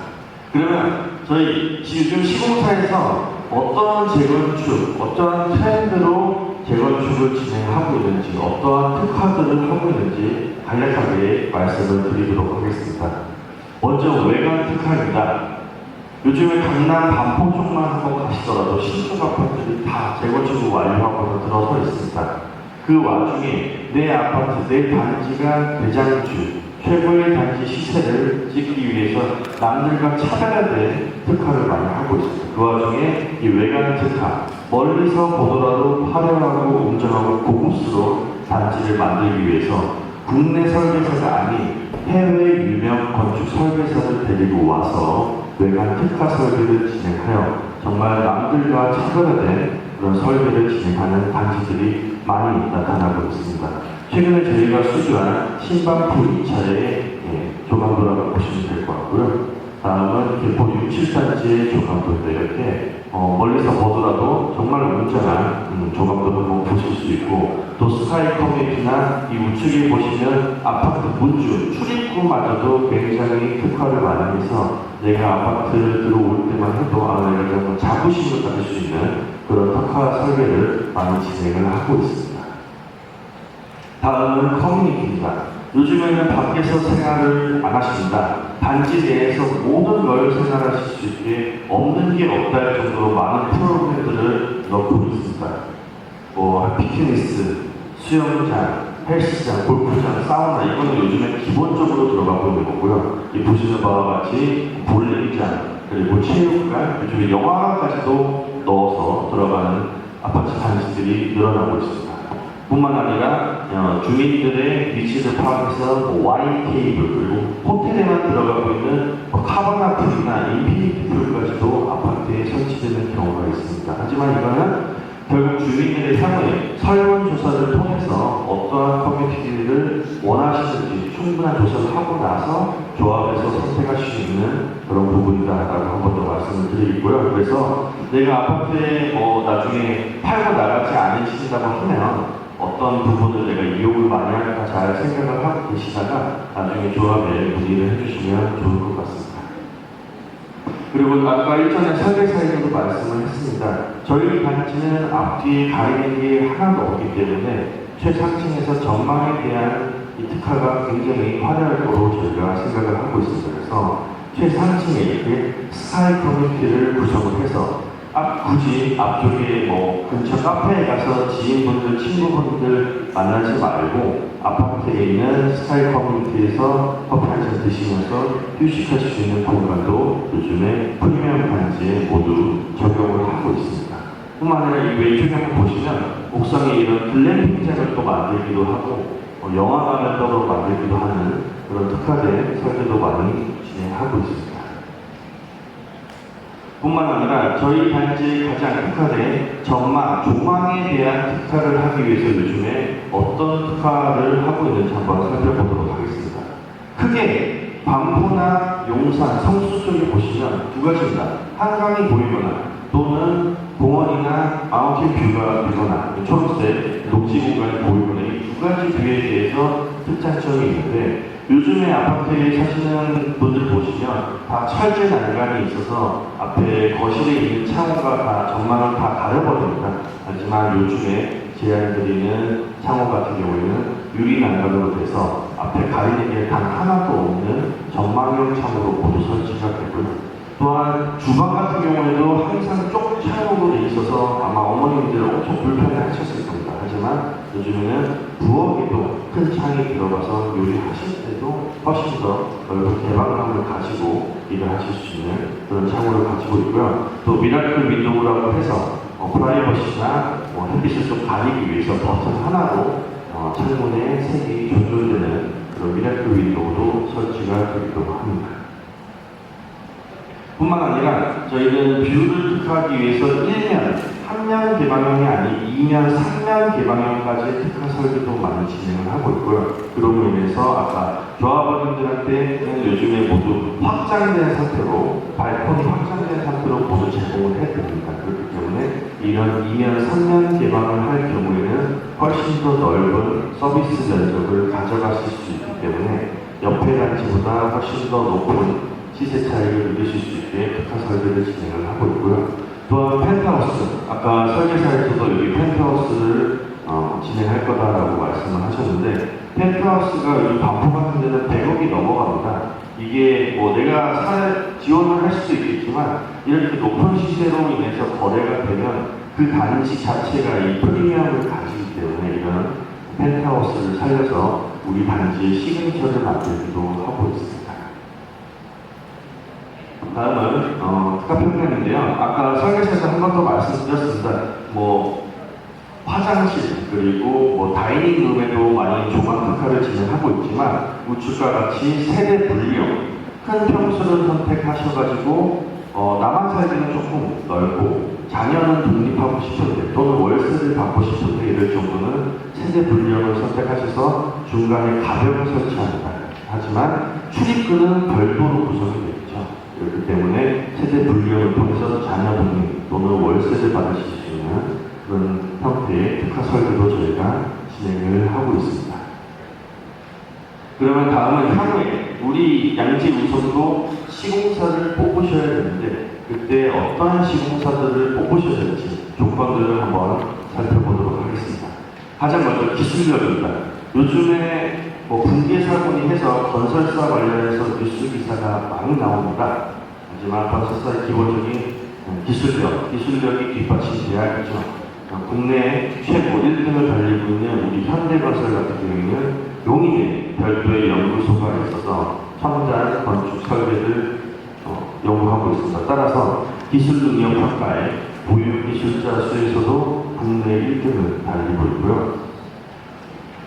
[SPEAKER 5] 그러면 저희 지금 시공사에서 어떠한 재건축, 어떠한 트렌드로 재건축을 진행하고 있는지, 어떠한 특화들을 하고 있는지 간략하게 말씀을 드리도록 하겠습니다. 먼저 외관 특화입니다. 요즘에 강남 반포 쪽만 한번 가시더라도 신축 아파트들이 다 재건축을 완료하고 들어서 있습니다. 그 와중에 내 아파트, 내 단지가 대장주, 최고의 단지 시세를 찍기 위해서 남들과 차별화된 특화를 많이 하고 있습니다. 그 와중에 이 외관 특화, 멀리서 보더라도 화려하고 웅장하고 고급스러운 단지를 만들기 위해서 국내 설계사가 아닌 해외 유명 건축 설계사를 데리고 와서 외관 특화 설계를 진행하여 정말 남들과 차별화된 그런 설계를 진행하는 단지들이 많이 나타나고 있습니다. 최근에 저희가 수주한 신반포 2차례의 조감도라고 보시면 될 것 같고요. 다음은 개포 6, 7단지의 조감도인데 이렇게 멀리서 보더라도 정말 웅장한 조감도를 한번 보실 수 있고, 또 스카이 커뮤니티나 이 우측에 보시면 아파트 문주, 출입구마저도 굉장히 특화를 많이 해서 내가 아파트 들어올 때만 해도 내가 정말 자부심을 가질 수 있는 그런 특화 설계를 많이 진행을 하고 있습니다. 다음은 커뮤니티입니다. 요즘에는 밖에서 생활을 안 하십니다. 단지 내에서 모든 걸 생활하실 수 있게 없는 게 없다 할 정도로 많은 프로그램들을 넣고 있습니다. 피트니스, 수영장, 헬스장, 골프장, 사우나, 이거는 요즘에 기본적으로 들어가고 있는 거고요. 이 보시는 바와 같이 볼링장, 그리고 체육관, 요즘에 영화관까지도 넣어서 들어가는 아파트 단지들이 늘어나고 있습니다. 뿐만 아니라 주민들의 위치를 파악해서 와인 테이블, 그리고 호텔에만 들어가고 있는 카바나 풀이나 인피니티 풀까지도 아파트에 설치되는 경우가 있습니다. 하지만 이거는 결국 주민들의 향후에 설문조사를 통해서 어떠한 커뮤니티를 원하시는지 충분한 조사를 하고 나서 조합해서 선택할 수 있는 그런 부분이다라고 한 번 더 말씀을 드리고요. 그래서 내가 아파트에 나중에 팔고 나가지 않으신다고 하면 어떤 부분을 내가 이용을 많이 할까 잘 생각을 하고 계시다가 나중에 조합에 문의를 해주시면 좋을 것 같습니다. 그리고 아까 일전에 설계사에서도 말씀을 했습니다. 저희 단지는 앞뒤에 가리는 게 하나도 없기 때문에 최상층에서 전망에 대한 이 특화가 굉장히 화려할 거로 저희가 생각을 하고 있습니다. 그래서 최상층에 이렇게 스카이 커뮤니티를 구성을 해서 굳이 앞쪽에 근처 카페에 가서 지인분들, 친구분들 만나지 말고 아파트에 있는 스카이 커뮤니티에서 커피 한잔 드시면서 휴식하실 수 있는 공간도 요즘에 프리미엄 단지에 모두 적용을 하고 있습니다. 뿐만 아니라 이 왼쪽에 한번 보시면 옥상에 이런 글램핑장을 또 만들기도 하고 영화관을 또 만들기도 하는 그런 특화된 설계도 많이 진행하고 있습니다. 뿐만 아니라 저희 단지의 가장 특화된 전망, 조망에 대한 특화를 하기 위해서 요즘에 어떤 특화를 하고 있는지 한번 살펴보도록 하겠습니다. 크게 반포나 용산, 성수 쪽에 보시면 두 가지입니다. 한강이 보이거나 또는 공원이나 마운틴 뷰가 되거나 초록색 녹지 공간이 보이거나 이 두 가지 뷰에 대해서 특장점이 있는데, 요즘에 아파트에 사시는 분들 보시면 다 철제 난간이 있어서 앞에 거실에 있는 창호가 다 전망을 다 가려버립니다. 하지만 요즘에 제안드리는 창호 같은 경우에는 유리 난간으로 돼서 앞에 가리는 게 단 하나도 없는 전망용 창호로 모두 설치가 되고요. 또한 주방 같은 경우에도 항상 쪽 창호로 돼 있어서 아마 어머님들 엄청 불편해 하셨을 겁니다. 하지만 요즘에는 부엌에도 큰 창이 들어가서 요리하실 때도 훨씬 더 넓은 개방감을 가지고 일을 하실 수 있는 그런 창호를 가지고 있고요. 또 미라클 윈도우라고 해서 프라이버시나 햇빛을 좀 가리기 위해서 버튼 하나로 창문의 색이 조절되는 그런 미라클 윈도우도 설치가 되기도 합니다. 뿐만 아니라 저희는 뷰를 특화하기 위해서 1면, 3면 개방형이 아닌 2면, 3면 개방형까지 특화 설계도 많이 진행을 하고 있고요. 그로 인해서 아까 조합원님들한테는 요즘에 모두 확장된 상태로, 발코니 확장된 상태로 모두 제공을 해드립니다. 그렇기 때문에 이런 2면, 3면 개방을 할 경우에는 훨씬 더 넓은 서비스 면적을 가져가실 수 있기 때문에 옆에 단지보다 훨씬 더 높은 시세 차익을 누리실 수 있게 특화 설계를 진행을 하고 있고요. 또한 펜트하우스, 아까 설계사에서도 여기 펜트하우스를 진행할 거다라고 말씀을 하셨는데, 펜트하우스가 요즘 반포 같은 데는 100억이 넘어갑니다. 이게 내가 지원을 할 수도 있겠지만 이렇게 높은 시세로 인해서 거래가 되면 그 단지 자체가 이 프리미엄을 가지기 때문에 이런 펜트하우스를 살려서 우리 단지의 시그니처를 만들기도 하고 있습니다. 다음은 특가평가인데요. 아까 설계서에서 한 번 더 말씀드렸습니다. 화장실 그리고 다이닝룸에도 많이 조각 특화를 진행하고 있지만 우측과 같이 세대 분리형 큰 평수를 선택하셔가지고 나만 살기는 조금 넓고 자녀는 독립하고 싶은데 또는 월세를 받고 싶은데 이럴 정도는 세대 분리형을 선택하셔서 중간에 가벽을 설치합니다. 하지만 출입구는 별도로 구성이 되겠죠. 그렇기 때문에 세대 분리형을 통해서 자녀 독립 또는 월세를 받으실 수 있는 그런 형태의 특화 설계도 저희가 진행을 하고 있습니다. 그러면 다음은 향후에 우리 양지 우선도 시공사를 뽑으셔야 되는데 그때 어떠한 시공사들을 뽑으셔야 될지 조건들을 한번 살펴보도록 하겠습니다. 가장 먼저 기술력입니다. 요즘에 붕괴 사고니 해서 건설사 관련해서 뉴스 기사가 많이 나옵니다. 하지만 건설사의 기본적인 기술력이 뒷받침돼야 하죠. 국내 최고 1등을 달리고 있는 우리 현대건설 같은 경우에는 용인에 별도의 연구소가 있어서 첨단 건축 설계를 연구하고 있습니다. 따라서 기술 능력 평가에 보유기술자 수에서도 국내 1등을 달리고 있고요.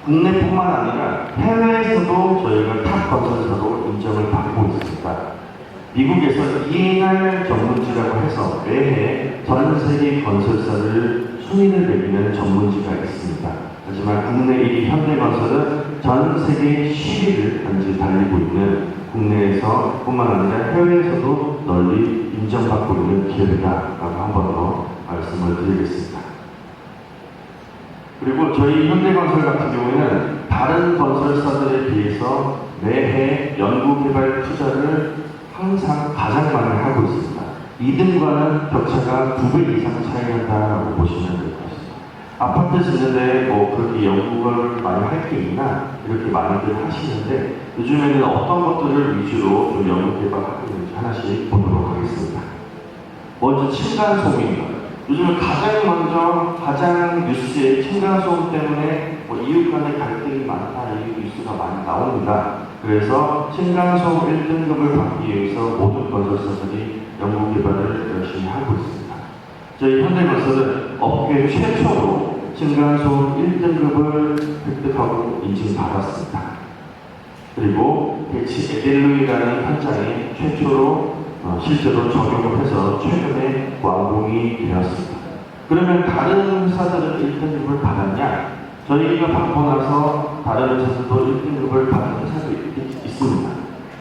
[SPEAKER 5] 국내뿐만 아니라 해외에서도 저희가 탑 건설사로 인정을 받고 있습니다. 미국에서 ENR 전문지라고 해서 매해 전 세계 건설사를 순위를 매기는 전문지가 있습니다. 하지만 국내 1위 현대건설은 전 세계 10위를 단지 달리고 있는 국내에서 뿐만 아니라 해외에서도 널리 인정받고 있는 기업이다라고 한 번 더 말씀을 드리겠습니다. 그리고 저희 현대건설 같은 경우에는 다른 건설사들에 비해서 매해 연구개발 투자를 항상 가장 많이 하고 있습니다. 2등과는 격차가 2배 이상 차이 난다라고 보시면 될 것 같습니다. 아파트 짓는데 그렇게 연구를 많이 할 게 있나 이렇게 많이들 하시는데 요즘에는 어떤 것들을 위주로 좀 연구 개발하고 있는지 하나씩 보도록 하겠습니다. 먼저 층간소음입니다. 요즘에 가장 뉴스에 층간소음 때문에 이웃 간의 갈등이 많다 이 뉴스가 많이 나옵니다. 그래서 층간소음 1등급을 받기 위해서 모든 건설사들이 연구개발을 열심히 하고 있습니다. 저희 현대건설은 업계 최초로 층간소음 1등급을 획득하고 인증받았습니다. 그리고 배치 에델로이라는 현장에 최초로 실제로 적용을 해서 최근에 완공이 되었습니다. 그러면 다른 회사들은 1등급을 받았냐? 저희가 받고 나서 다른 회사들도 1등급을 받은 회사도 있습니다.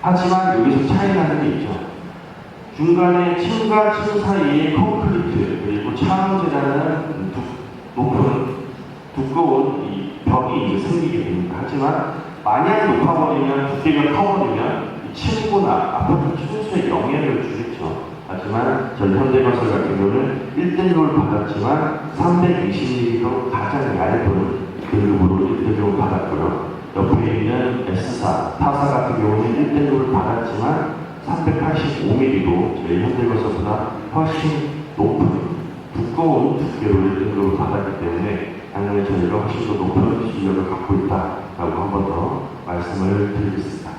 [SPEAKER 5] 하지만 여기서 차이 나는 게 있죠. 중간에 층과 층 사이에 콘크리트 그리고 차음재라는 높은 두꺼운 이 벽이 이제 생기게 됩니다. 하지만 만약 높아버리면 두께가 커버리면 이 층고나 아파트 층수에 영향을 주겠죠. 하지만 저희 현대건설 같은 경우는 1등급을 받았지만 320mm로 가장 얇은 등급으로 1등급을 받았고요. 옆에 있는 S사, 타사 같은 경우는 1등급을 받았지만 385mm도 저희 현대건설보다 훨씬 높은 두꺼운 두께로 1등급을 받았기 때문에 당연히 저희가 훨씬 더 높은 기술력을 갖고 있다라고 한 번 더 말씀을 드리겠습니다.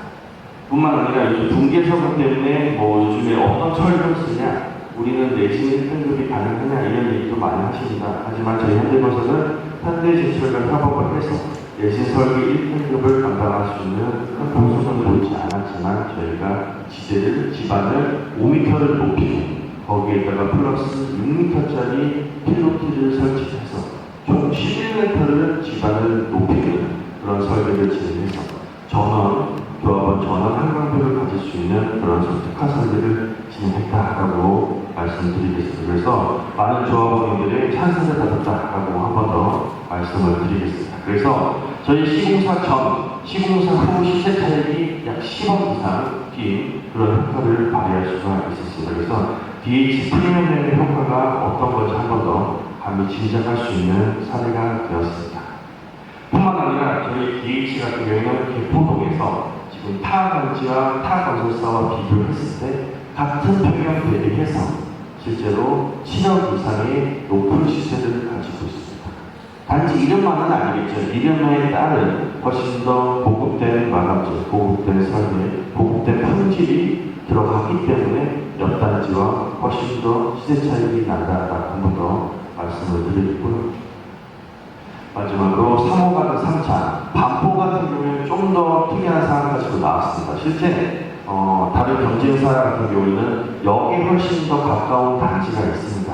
[SPEAKER 5] 뿐만 아니라 요즘 붕괴사고 때문에 요즘에 어떤 철을 쓰냐, 우리는 내신 1등급이 가능하냐 이런 얘기도 많이 하십니다. 하지만 저희 현대건설은 현대제철과 협업을 해서 내신 설계 1등급을 감당할 수 있는 큰 보수는 보이지 않았지만 저희가 지반을 5m를 높이고 거기에다가 플러스 6m짜리 필로티를 설치해서 총 11m를 지반을 높이는 그런 설계를 진행해서 조합원 전원 한강뷰를 가질 수 있는 그런 특화 설계를 진행했다라고 말씀드리겠습니다. 그래서 많은 조합원님들의 찬사를 받았다라고 한 번 더 말씀을 드리겠습니다. 그래서 저희 시공사 후 시세 차익이 약 10억 이상 뛴 그런 효과를 발휘할 수가 있었습니다. 그래서 DH 프리미엄의 효과가 어떤 건지 한 번 더 감히 짐작할 수 있는 사례가 되었습니다. 뿐만 아니라 저희 DH 같은 경우에는 개포동에서 지금 타 단지와 타 건설사와 비교를 했을 때 같은 평형 대비해서 실제로 7억 이상의 높은 시세를 가지고 있습니다. 단지 이름만은 아니겠죠. 이름에 따른 훨씬 더 고급된 마감재, 고급된 설계, 고급된 품질이 들어갔기 때문에 옆 단지와 훨씬 더 시세 차익이 난다라고 한 번 더 말씀을 드리고요. 마지막으로 3호 같은 3차, 반포 같은 경우에는 좀 더 특이한 사항 가지고 나왔습니다. 실제 다른 경쟁사 같은 경우에는 여기에 훨씬 더 가까운 단지가 있습니다.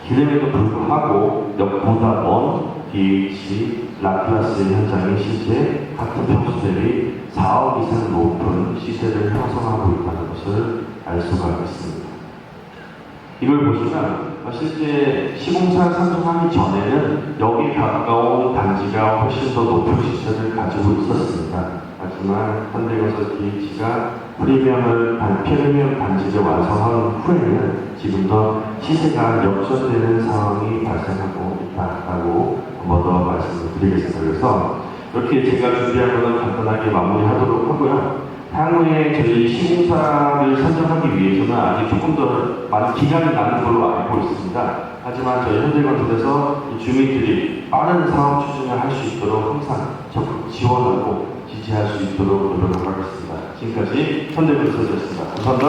[SPEAKER 5] 기름에도 불구하고 역보다 먼 DH 라플라스 현장에 실제 같은 평수 대비 4억 이상 높은 시세를 형성하고 있다는 것을 알 수가 있습니다. 이걸 보시면 실제 시공사를 선정하기 전에는 여기에 가까운 단지가 훨씬 더 높은 시세를 가지고 있었습니다. 하지만 현대건설 DH가 프리미엄 단지를 완성한 후에는 지금 더 시세가 역전되는 상황이 발생하고 있다고 한 번 더 말씀을 드리겠습니다. 그래서 이렇게 제가 준비한 것은 간단하게 마무리하도록 하고요. 향후에 저희 시공사를 선정하기 위해서는 아직 조금 더 많은 기간이 남은 걸로 알고 있습니다. 하지만 저희 현대건설에서 주민들이 빠른 사업 추진을 할 수 있도록 항상 적극 지원하고 지지할 수 있도록 노력하겠습니다. 지금까지 현대건설이었습니다. 감사합니다.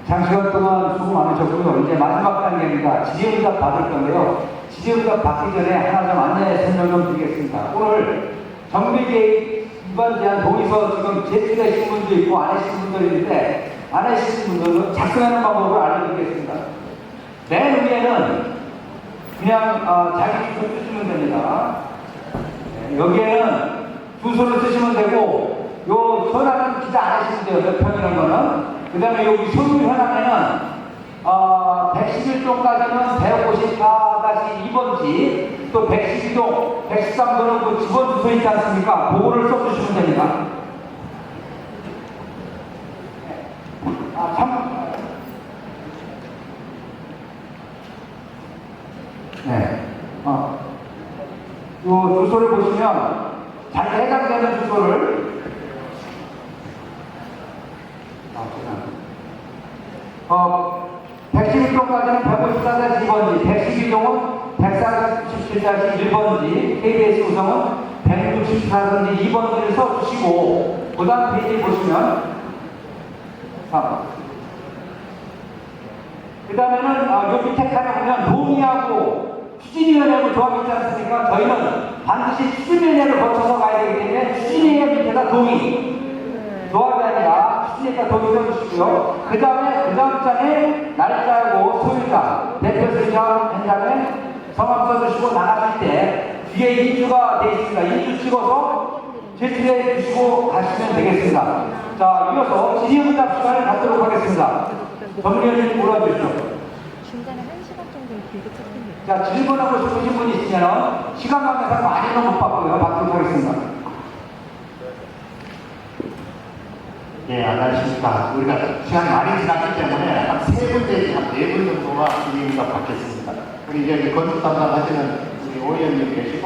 [SPEAKER 1] 장시간 동안 수고 많으셨고요. 이제 마지막 단계입니다. 질의응답 받을 건데요. 질의응답 받기 전에 하나 좀 안내 설명 좀 드리겠습니다. 오늘 정비계획 위반에 대한 동의서 지금 제출하신 분도 있고 안 하신 분들이 있는데 안 하신 분들은 작성하는 방법을 알려드리겠습니다. 맨 위에는 그냥 자기 주소 쓰시면 됩니다. 여기에는 주소를 쓰시면 되고 요 현황은 기자 안 하시면 돼요. 몇 평이라는 거는. 그 다음에 여기 소유 현황에는 111동까지는 154-2번지 또 112동, 113동은 그 직원 주소 있지 않습니까? 그거를 써주시면 됩니다. 요 주소를 보시면 자기 해당되는 주소를 111동까지는 154-2번지, 112동은 147-1번지, KBS 구성은 164-2번지를 써주시고, 그 다음 페이지 보시면, 그 다음에는 요 밑에 칸에 보면 동의하고 추진위원회하고 조합이 있지 않습니까? 저희는 반드시 추진위원회를 거쳐서 가야 되기 때문에 추진위원회 밑에다 동의. 조합이 아니라 추진위가 동의 써주시고요. 그 다음에 그 다음 장에 날짜하고 소유자, 대표소유자 현장에 성함 써주시고 나가실 때 뒤에 인주가 되어 있습니다. 인주 찍어서 제출해 주시고 가시면 되겠습니다. 자, 이어서 질의응답 시간을 갖도록 하겠습니다. 정리원님 몰아주시죠.
[SPEAKER 6] 중간에 1시간 정도 길게 찍힙니다.
[SPEAKER 1] 자, 질문하고 싶으신 분이 있으면 시간 관계상 많이는 못 받고요. 받도록 하겠습니다.
[SPEAKER 3] 예, 안녕하십니까. 우리가 시간이 많이 지났기 때문에 한 3분 내지 한 4분 정도가 질의응답 받겠습니다. 우리 이제 건축 담당하시는 우리 오 의원님 계시고,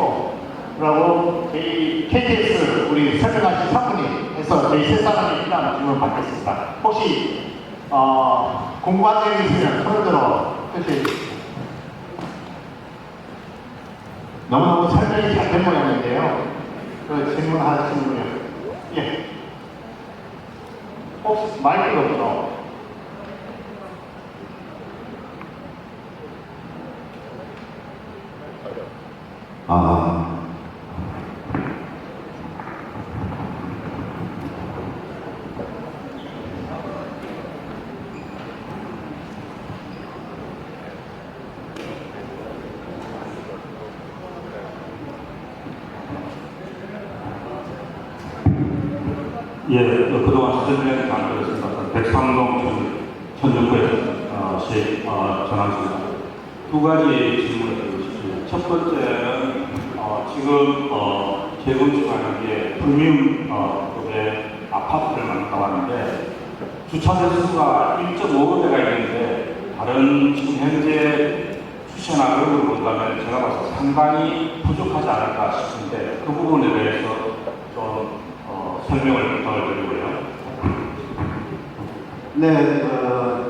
[SPEAKER 3] 그리고 저희 KTS 우리 설명하신 사모님에서 저희 세 사람이 필요한 질문 받겠습니다. 혹시 궁금한 점이 있으면 손을 들어 표시해 주십시오. 너무너무 설명이 잘 된 모양인데요. 그 질문하시는 분이요. 예. 혹시 마이크가 없어?
[SPEAKER 2] 예, 그동안 수전에 만들었습니다. 백삼동 천육구에 전환습니다. 두 가지 질문을 드리고 싶습니다. 첫 번째는 지금 재건축하는 게 프리미엄급의 아파트를 만들어 왔는데 주차장 수가 1.5대가 있는데 다른 지금 현재 추천한 것을 본다면 제가 봐서 상당히 부족하지 않을까 싶은데 그 부분에 대해서 좀
[SPEAKER 5] 설명을 부탁을 드리고요.
[SPEAKER 4] 네,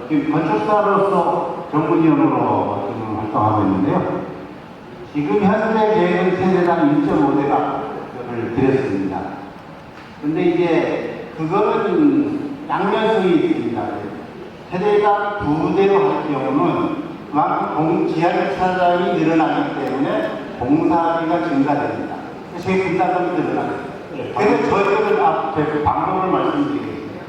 [SPEAKER 4] 지금 건축사로서 정부위원으로 지금 활동하고 있는데요. 지금 현재 계획은 세대당 1.5대가를 드렸습니다. 근데 이제 그거는 양면성이 있습니다. 세대당 2대로 할 경우는 그만큼 지하주차장이 늘어나기 때문에 공사비가 증가됩니다. 제 분담금이 늘어납니다. 그래서 저희들은 앞에 방법을 말씀드리겠습니다.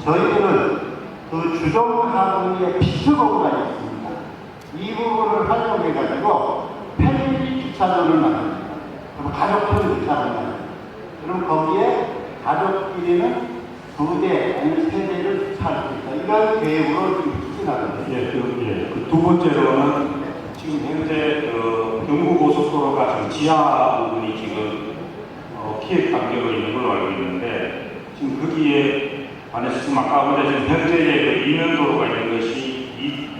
[SPEAKER 4] 저희들은 그 주정 하부에 피수로가 있습니다. 이 부분을 활용해가지고 편리 주차장을 만듭니다. 그리고 가족편 주차장을 만듭니다. 그럼 거기에 가족끼리는 2대 아니면 3대를 주차할 수 있다. 이런 계획으로 지금 추진하는데.
[SPEAKER 5] 그 두 번째로는 지금 현재 경부고속도로가 지금 지하 부분이 지금 피해 간격으로 있는 걸로 알고 있는데 지금 거기에 관해서 지금 아까 보다 지금 현재의 그 이면도로가 있는 것이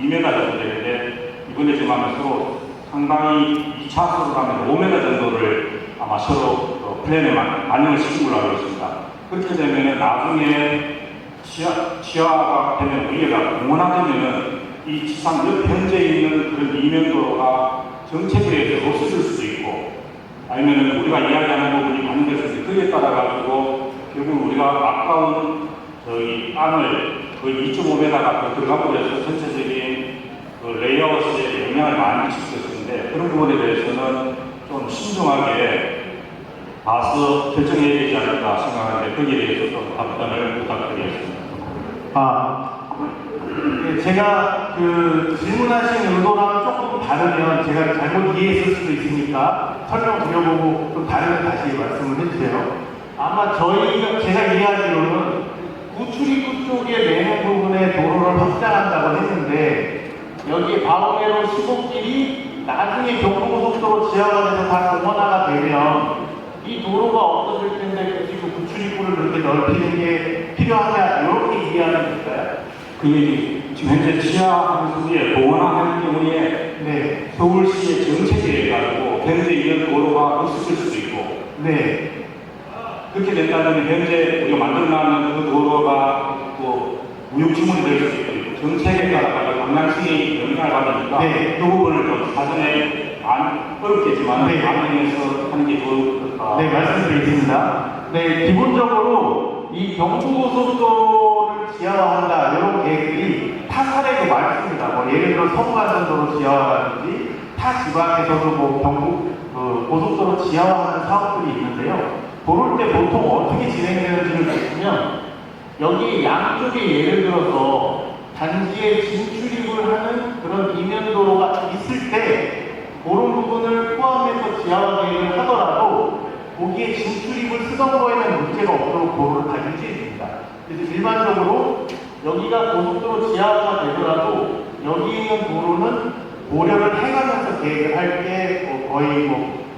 [SPEAKER 5] 2m 정도 되는데 이번에 지금 하면서 상당히 2차선으로 가면 5m 정도를 아마 서로 플랜에 반영을 시킨 걸로 알고 있습니다. 그렇게 되면 나중에 지하가 되면 위에가 공원화되면은 이 지상 현재 있는 그런 이면도로가 정책에 의해서 없어질 수도 있고 아니면은 우리가 이야기하는 부분이 반영될 수도 있고 그에 따라 가지고 결국 우리가 아까운 저희 안을 거의 2.5m가 더 들어가 버려서 전체적인 그 레이아웃에 영향을 많이 미칠 것인데 그런 부분에 대해서는 좀 신중하게 봐서 결정해야 되지 않을까 생각하는데 거기에 대해서 좀 답변을 부탁드리겠습니다.
[SPEAKER 3] 제가 그 질문하신 의도랑 조금 다르면 제가 잘못 이해했을 수도 있으니까 설명드려보고 좀 다르면 다시 말씀을 해주세요. 아마 제가 이해하기로는 구출입구 쪽에 내는 부분에 도로를 확장한다고 했는데 여기 바오메로 15길이 나중에 경부고속도로 지하가 돼서 다 공원화가 되면 이 도로가 없어질 텐데 지금 구출입구를 그렇게 넓히는 게 필요하냐 이렇게 이해하는 걸까요?
[SPEAKER 5] 그 얘기 지금 현재 지하 함수에 공원화하는 경우에
[SPEAKER 3] 네.
[SPEAKER 5] 서울시의 정책에 의해 가지고 현재 있는 도로가 없어질 수도 있고
[SPEAKER 3] 네.
[SPEAKER 5] 그렇게 된다면 현재 우리가 만들어나는 그 도로가 또 무용지물이 될 수도 있고 정책에 따라 방향성이 영향을 받으니까
[SPEAKER 3] 네.
[SPEAKER 5] 그 부분을 좀 사전에 어렵겠지만
[SPEAKER 3] 네.
[SPEAKER 5] 반영해서 하는 게 좋을 것 같다.
[SPEAKER 3] 네, 말씀드리겠습니다. 네, 기본적으로 이 경부고속도로를 지하화한다 이런 계획들이 타 사례도 많습니다. 뭐 예를 들어 서부간선도로 지하화라든지 타 지방에서도 뭐 경부 고속도로 지하화하는 사업들이 있는데요. 그럴 때 보통 어떻게 진행되는지를 보시면 여기 양쪽에 예를 들어서 단지에 진출입을 하는 그런 이면도로가 있을 때 그런 부분을 포함해서 지하화 계획을 하더라도 거기에 진출입을 쓰던 거에는 문제가 없도록 도로를 다 유지해줍니다. 그래서 일반적으로 여기가 고속도로 지하화가 되더라도 여기 있는 도로는 고려를 해가면서 계획을 할 게 거의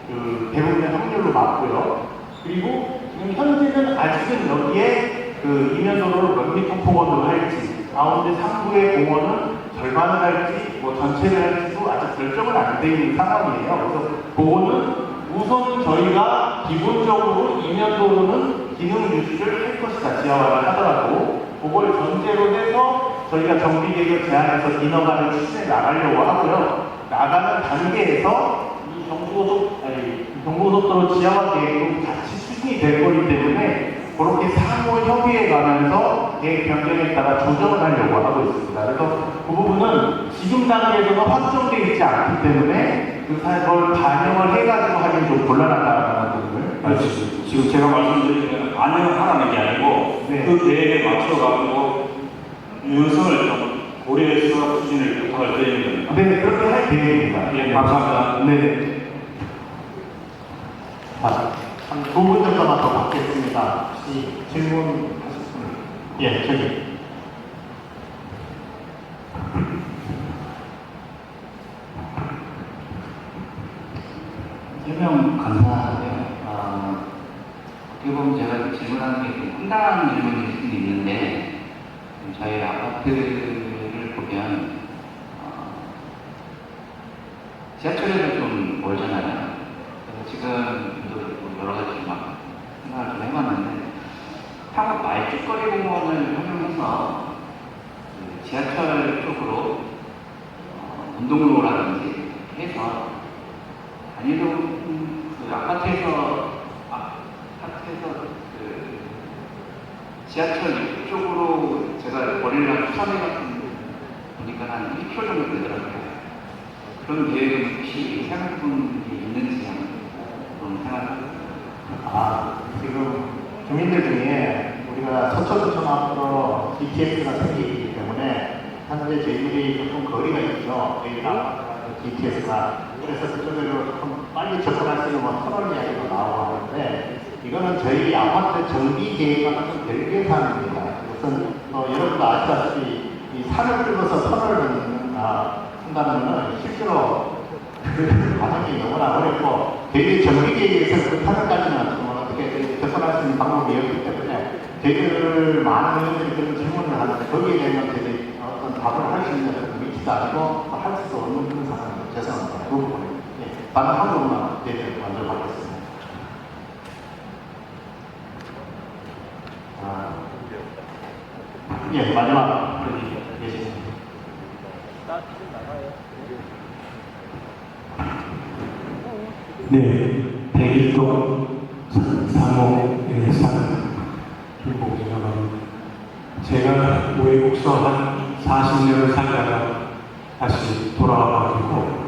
[SPEAKER 3] 그 대부분의 확률로 맞고요. 그리고 지금 현재는 아직은 여기에 그 이면도로를 몇 미터 폭원을 할지 가운데 상부의 공원은 절반을 할지 뭐 전체를 할지도 아직 결정은 안 돼 있는 상황이에요. 그래서 그거는 우선 저희가 기본적으로 이면도로는 기능 유지를 할 것이다. 지하화를 하더라도 그걸 전제로 해서 저희가 정비계획을 제안해서 인허가를 추진해 나가려고 하고요. 나가는 단계에서 이 경부고속도로 지하화 계획도 같이 추진이 될 거기 때문에 그렇게 상호 협의해 가면서 계획 변경에 따라 조정을 하려고 하고 있습니다. 그래서 그 부분은 지금 단계에서는 확정되어 있지 않기 때문에 그걸 반영을 해가지고 하기는 좀 곤란하다는 부분을
[SPEAKER 5] 지금 제가 말씀드리는 반영하라는 게 아니고
[SPEAKER 3] 네.
[SPEAKER 5] 그 계획에 맞춰가지고 유연성을 좀 고려해서 추진을 부탁을 드리는 겁니다.
[SPEAKER 3] 네, 그렇게 할 계획입니다.
[SPEAKER 5] 예, 감사합니다.
[SPEAKER 3] 네. 한 5분 정도만 더 받겠습니다. 혹시 질문하실 분? 예, 저기.
[SPEAKER 7] 설명 감사하고요. 어떻게 보면 제가 질문하는 게 좀 황당한 질문일 수는 있는데, 저희 아파트를 보면, 지하철에서 좀 멀잖아요. 그래서 지금 여러 가지 막 생각을 좀 해봤는데, 향후 말죽거리 공원을 활용해서 그 지하철 쪽으로 운동로라든지 해서 단위로 그 아파트에서 그 지하철 입구 쪽으로 제가 거리를 추산해봤는데 보니까 한 1km 정도 되더라고요. 그런 계획은 혹시 생각해본 게 있는지 한번 생각해보세요.
[SPEAKER 3] 지금 주민들 중에 우리가 서초수촌 앞으로 GTS가 생기기 때문에 현재 저희들이 조금 거리가 있죠. 저희가 GTS가. 그래서 그쪽으로 조금 빨리 접근할 수 있는 터널 이야기도 나오고 하는데 이거는 저희 아파트 정비 계획과는 좀 별개 사항입니다. 우선 여러분도 아시다시피 이 산을 뚫어서 터널을 한다면 실제로 그 과정이 너무나 어렵고 저희 정비 계획에서 그 터널까지는 어떻게 접근할 수 있는 방법이 없기 때문에 저희들 많은 의원들이 그런 질문을 하는데 거기에 대한 저희들이 어떤 답을 할 수 있는 그런 위치도 아니고 할 수도 없는 그런 상황입니다. 죄송합니다. 그 부분에. 예, 다른 한 부분만 대답 먼저 받겠습니다. 예, 마지막 계시습니다.
[SPEAKER 8] 네, 백일동 상호에 사는 김봉준이라고 합니다. 제가 외국서 한 40년을 살다가 다시 돌아와가지고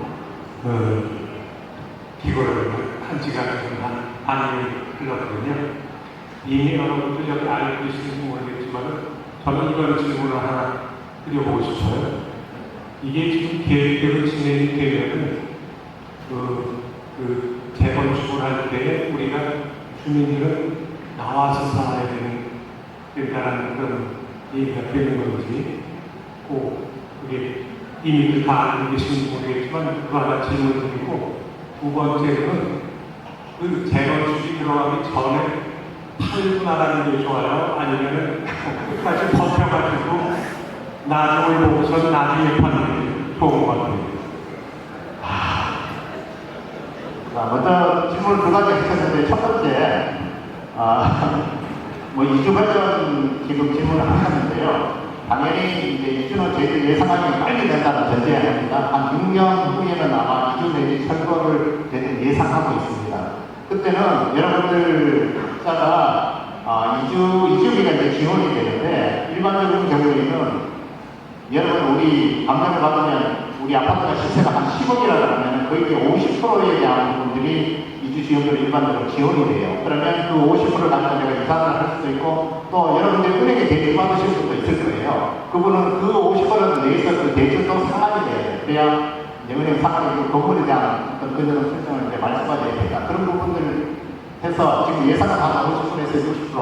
[SPEAKER 8] 기고를 한 지가 한 반년이 흘렀거든요. 이미 여러분들 여기 알고 계시는지 모르겠지만 저는 이런 질문을 하나 드려보고 싶어요. 이게 지금 계획대로 진행되면은 재건축을 할 때 우리가 주민들은 나와서 살아야 된다는 그런 얘기가 되는 건지, 꼭 그게 이미 다 알고 계신지 모르겠지만 그와 같이 질문드리고, 두 번째로는 그 재건축이 들어가기 전에 팔고 나가는 게 좋아요? 아니면은 끝까지 버텨가지고 나중을 보고서 나중에 파는 게 좋은 것 같아요.
[SPEAKER 3] 먼저 질문을 두 가지 했었는데, 첫 번째, 뭐 2주 관련 지금 질문을 하셨는데요. 당연히 이제 2주는 저희들 예상하기 빨리 된다는 전제합니다. 한 6년 후에는 아마 2주 내지 철거를 저희들 예상하고 있습니다. 그때는 여러분들 숫자가 2주기가 이제 지원이 되는데, 일반적인 경우에는 여러분 우리 감정을 받으면 우리 아파트가 시세가 한 10억이라고 하면 거의 50%에 대한 부분들이 이주 지원으로 일반적으로 지원이 돼요. 그러면 그 50%를 가지고 내가 이사를 할 수도 있고, 또 여러분들 은행에 대출 받으실 수도 있을 거예요. 그분은 그 50%를 내서 그 대출도 상환이 돼야 돼요. 그래야 이제 은행 상환이 그 건물에 대한 어떤 근저당 설정을 이제 말씀하셔야 됩니다. 그런 부분들을 해서 지금 예상은 한 50%에서 60%.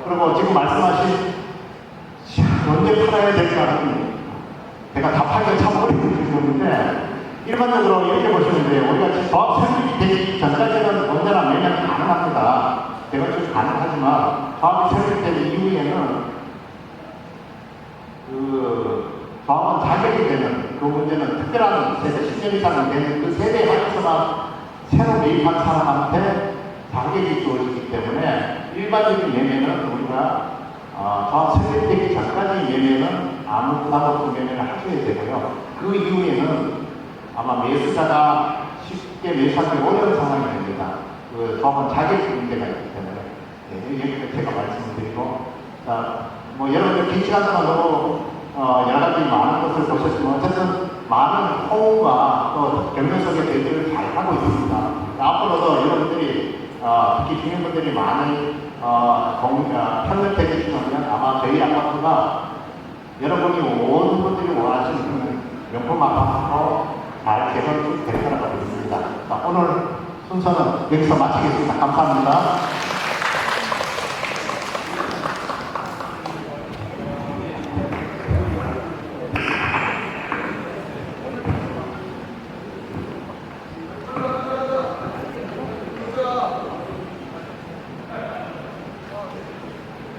[SPEAKER 3] 그리고 지금 말씀하신 언제 팔아야 될까는 제가 다 팔기가 참 어려운 부분인데, 일반적으로 이렇게 보시면 돼요. 우리가 조합 설립이 되기 전까지는 언제나 매년 가능합니다. 재건축이 가능하지만 조합이 설립된 이후에는 그 조합은 자격이 되는 그 문제는 특별한 세대, 10년 이상은 되는 그 세대에 한해서만 새로 매입한 사람한테 자격이 주어지기 때문에 일반적인 예매는 우리가 조합 설립되기 전까지 예매는 아무 부담 없이 매매를 하셔야 되고요. 그 이후에는 아마 매수자가 쉽게 매수하기 어려운 상황이 됩니다. 그 조합은 자격 문제가 있기 때문에 여기까지 제가 말씀을 드리고, 뭐 여러분들 긴 시간 동안 너무 여러 가지 많은 것을 보셨지만 어쨌든 많은 호응과 또 격려 속에 저희들을 잘 하고 있습니다. 앞으로도 여러분들이 특히 주민분들이 많은 협력해 주시면 아마 저희 아파트가 여러분이 모든 분들이 원하시는 명품 아파트로 잘 개선될 거라고 믿습니다. 오늘 순서는 여기서 마치겠습니다. 감사합니다.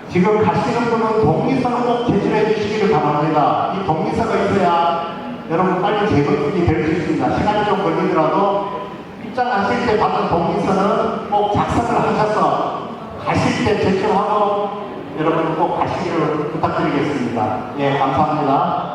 [SPEAKER 3] 지금 가시는 분은 동의서를 꼭 제출해 주시기를 바랍니다. 이 동의서가 있어야 여러분 빨리 재건축이 될 수 있습니다. 시간이 좀 걸리더라도 입장하실 때 받은 동의서는 꼭 작성을 하셔서 가실 때 제출하고 여러분 해주시기를 부탁드리겠습니다. 예, 감사합니다.